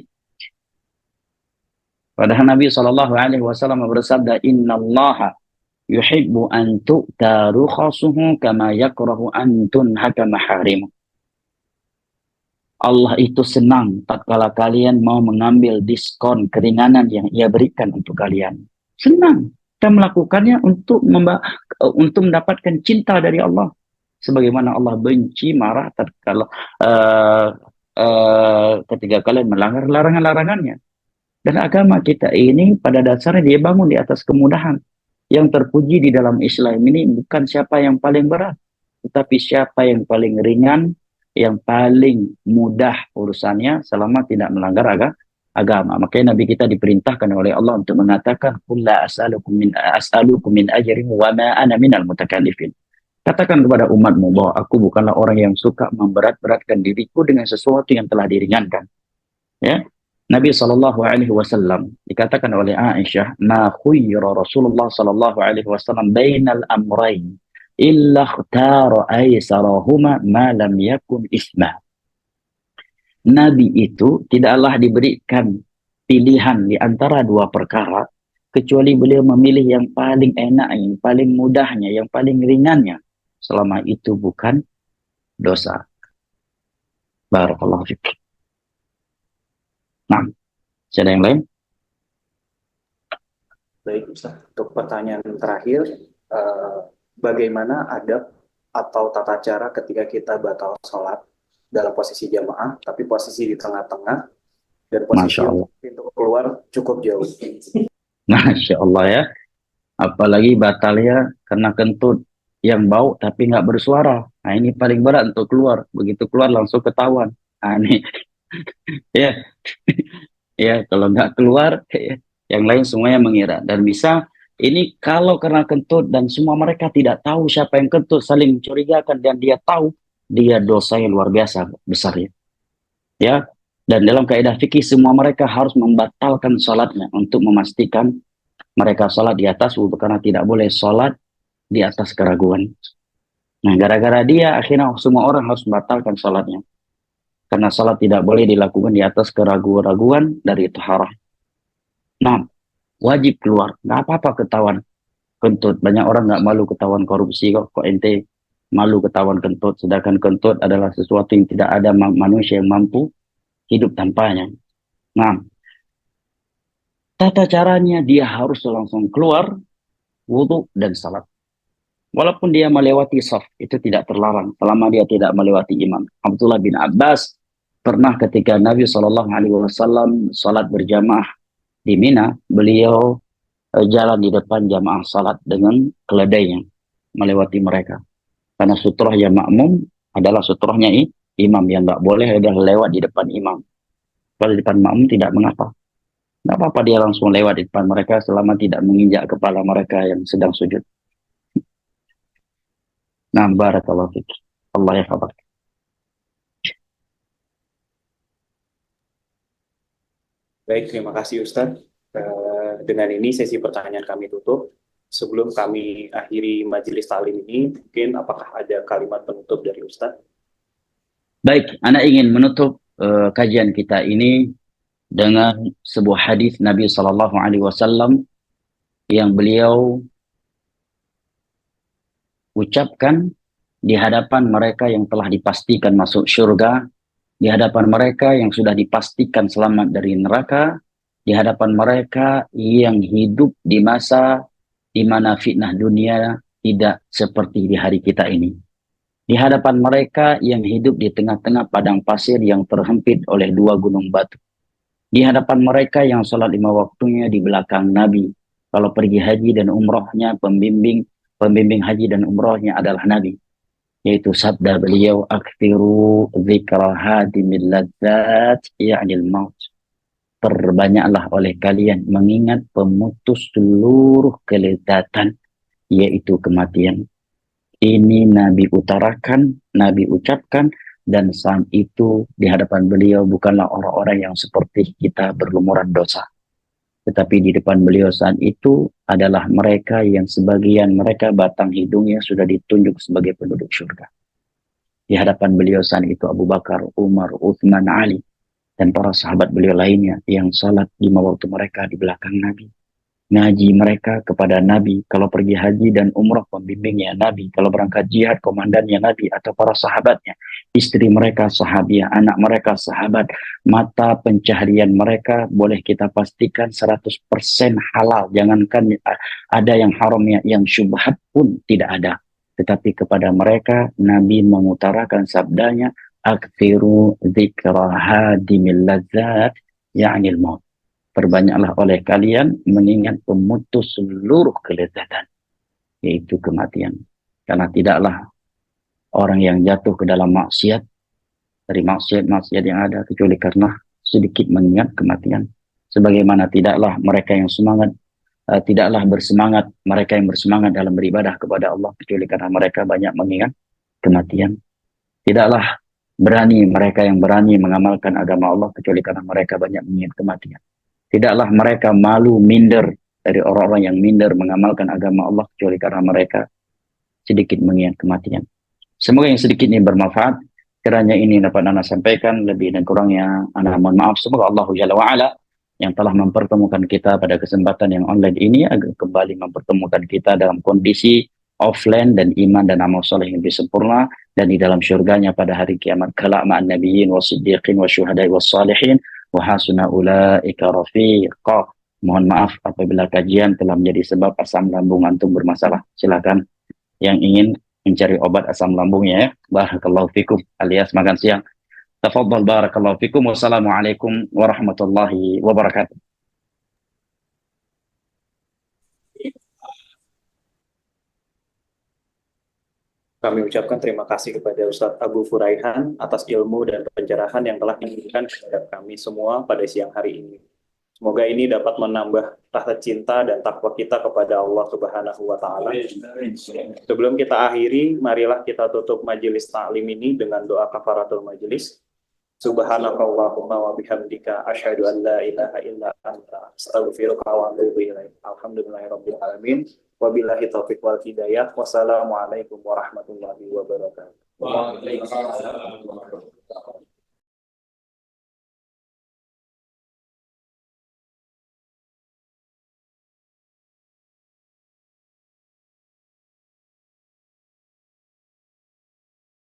Padahal Nabi SAW bersabda, Innallaha yuhibbu an tu'ta rukhasuhu kama yakrahu an tunhaka maharimu. Allah itu senang tatkala kalian mau mengambil diskon keringanan yang ia berikan untuk kalian. Senang. Kita melakukannya untuk mendapatkan cinta dari Allah. Sebagaimana Allah benci, marah tatkala ketika kalian melanggar larangan-larangannya. Dan agama kita ini pada dasarnya dia bangun di atas kemudahan. Yang terpuji di dalam Islam ini bukan siapa yang paling berat, tetapi siapa yang paling ringan, yang paling mudah urusannya selama tidak melanggar agama. Makanya Nabi kita diperintahkan oleh Allah untuk mengatakan, "Qul la as'alukum min ajrin wa ma ana minal mutakallifin." Katakan kepada umatmu bahwa aku bukanlah orang yang suka memberat-beratkan diriku dengan sesuatu yang telah diringankan. Ya, Nabi SAW dikatakan oleh Aisyah, "Ma khuyyira Rasulullah SAW bainal amrayn illa ikhtara aysarahuma ma lam yakun isma." Nabi itu tidaklah diberikan pilihan di antara dua perkara, kecuali beliau memilih yang paling enak, yang paling mudahnya, yang paling ringannya, selama itu bukan dosa. Barakallahu fiik. Nah, ada yang lain? Baik, Ustaz. Untuk pertanyaan terakhir, bagaimana adab atau tata cara ketika kita batal sholat dalam posisi jamaah, tapi posisi di tengah-tengah, dan posisi pintu keluar cukup jauh? Masya Allah ya. Apalagi batalnya karena kentut yang bau tapi nggak bersuara. Nah ini paling berat untuk keluar. Begitu keluar langsung ketahuan. Nah ini ya, ya kalau nggak keluar, yang lain semuanya mengira. Dan bisa ini kalau karena kentut dan semua mereka tidak tahu siapa yang kentut, saling mencurigakan, dan dia tahu, dia dosa yang luar biasa besarnya. Ya, dan dalam kaidah fikih semua mereka harus membatalkan sholatnya untuk memastikan mereka sholat di atas wudhu, karena tidak boleh sholat di atas keraguan. Nah, gara-gara dia akhirnya semua orang harus membatalkan sholatnya. Karena sholat tidak boleh dilakukan di atas keraguan-raguan dari taharah. Nah, wajib keluar. Nggak apa-apa ketahuan kentut. Banyak orang nggak malu ketahuan korupsi kok. Kok ente malu ketahuan kentut. Sedangkan kentut adalah sesuatu yang tidak ada manusia yang mampu hidup tanpanya. Nah, tata caranya dia harus langsung keluar wudu dan salat. Walaupun dia melewati saf, itu tidak terlarang selama dia tidak melewati imam. Abdullah bin Abbas pernah ketika Nabi SAW salat berjamaah di Mina, beliau jalan di depan jamaah salat dengan keledainya melewati mereka. Karena sutroh yang makmum adalah sutrohnya imam, yang nggak boleh adalah lewat di depan imam. Kalau di depan makmum tidak mengapa. Nggak apa-apa dia langsung lewat di depan mereka selama tidak menginjak kepala mereka yang sedang sujud. Nah, barakallahu fiik. Allah ya kabar. Baik, terima kasih Ustadz. Dengan ini sesi pertanyaan kami tutup. Sebelum kami akhiri majelis taklim ini, mungkin apakah ada kalimat penutup dari Ustadz? Baik, Anda ingin menutup kajian kita ini dengan sebuah hadis Nabi SAW yang beliau ucapkan di hadapan mereka yang telah dipastikan masuk surga, di hadapan mereka yang sudah dipastikan selamat dari neraka, di hadapan mereka yang hidup di masa di mana fitnah dunia tidak seperti di hari kita ini. Di hadapan mereka yang hidup di tengah-tengah padang pasir yang terhempit oleh dua gunung batu. Di hadapan mereka yang sholat 5 waktunya di belakang Nabi. Kalau pergi haji dan umrohnya, pembimbing haji dan umrohnya adalah Nabi. Yaitu sabda beliau, akthiru dzikra hadimil ladzat ya'nil maut. Perbanyaklah oleh kalian mengingat pemutus seluruh kelezatan, yaitu kematian. Ini Nabi utarakan, Nabi ucapkan, dan saat itu di hadapan beliau bukanlah orang-orang yang seperti kita berlumuran dosa. Tetapi di depan beliau saat itu adalah mereka yang sebagian mereka batang hidungnya sudah ditunjuk sebagai penduduk surga. Di hadapan beliau saat itu Abu Bakar, Umar, Uthman, Ali, dan para sahabat beliau lainnya yang salat 5 waktu mereka di belakang Nabi. Ngaji mereka kepada Nabi, kalau pergi haji dan umrah pembimbingnya Nabi, kalau berangkat jihad komandannya Nabi atau para sahabatnya, istri mereka sahabiah, anak mereka sahabat, mata pencaharian mereka boleh kita pastikan 100% halal, jangankan ada yang haramnya, yang syubhat pun tidak ada. Tetapi kepada mereka Nabi mengutarakan sabdanya, aktsiru dzikra hadimil ladzat ya'nil maut. Perbanyaklah oleh kalian mengingat pemutus seluruh kelezatan, yaitu kematian. Karena tidaklah orang yang jatuh ke dalam maksiat, dari maksiat-maksiat yang ada, kecuali karena sedikit mengingat kematian. Sebagaimana tidaklah mereka yang semangat, tidaklah bersemangat, mereka yang bersemangat dalam beribadah kepada Allah, kecuali karena mereka banyak mengingat kematian. Tidaklah berani mereka yang berani mengamalkan agama Allah, kecuali karena mereka banyak mengingat kematian. Tidaklah mereka malu minder dari orang-orang yang minder mengamalkan agama Allah, kecuali karena mereka sedikit mengingat kematian. Semoga yang sedikit ini bermanfaat. Kiranya ini dapat Anda sampaikan, lebih dan kurangnya Anda mohon maaf. Semoga Allah Jalla wa'ala yang telah mempertemukan kita pada kesempatan yang online ini agar kembali mempertemukan kita dalam kondisi offline dan iman dan amal soleh yang lebih sempurna, dan di dalam syurganya pada hari kiamat kelak ma'an nabiyyin wa siddiqin wa syuhada'i wa salihin wa hasuna ulaika rafiqa. Mohon maaf apabila kajian telah menjadi sebab asam lambung antum bermasalah. Silakan yang ingin mencari obat asam lambungnya ya. Barakallahu fikum alias makan siang. Tafadhal barakallahu fikum. Wassalamualaikum warahmatullahi wabarakatuh. Kami ucapkan terima kasih kepada Ustadz Abu Furaihan atas ilmu dan pencerahan yang telah diberikan kepada kami semua pada siang hari ini. Semoga ini dapat menambah rasa cinta dan takwa kita kepada Allah Subhanahu wa Ta'ala. Sebelum kita akhiri, marilah kita tutup majelis taklim ini dengan doa kafaratul majelis. Subhanakallahumma wa bihamdika asyhadu an la ilaha illa anta astaghfiruka wa atubu ilaik. Alhamdulillahirabbil alamin. Wabillahi taufiq wal hidayah. Wassalamualaikum warahmatullahi wabarakatuh. Waalaikumsalam.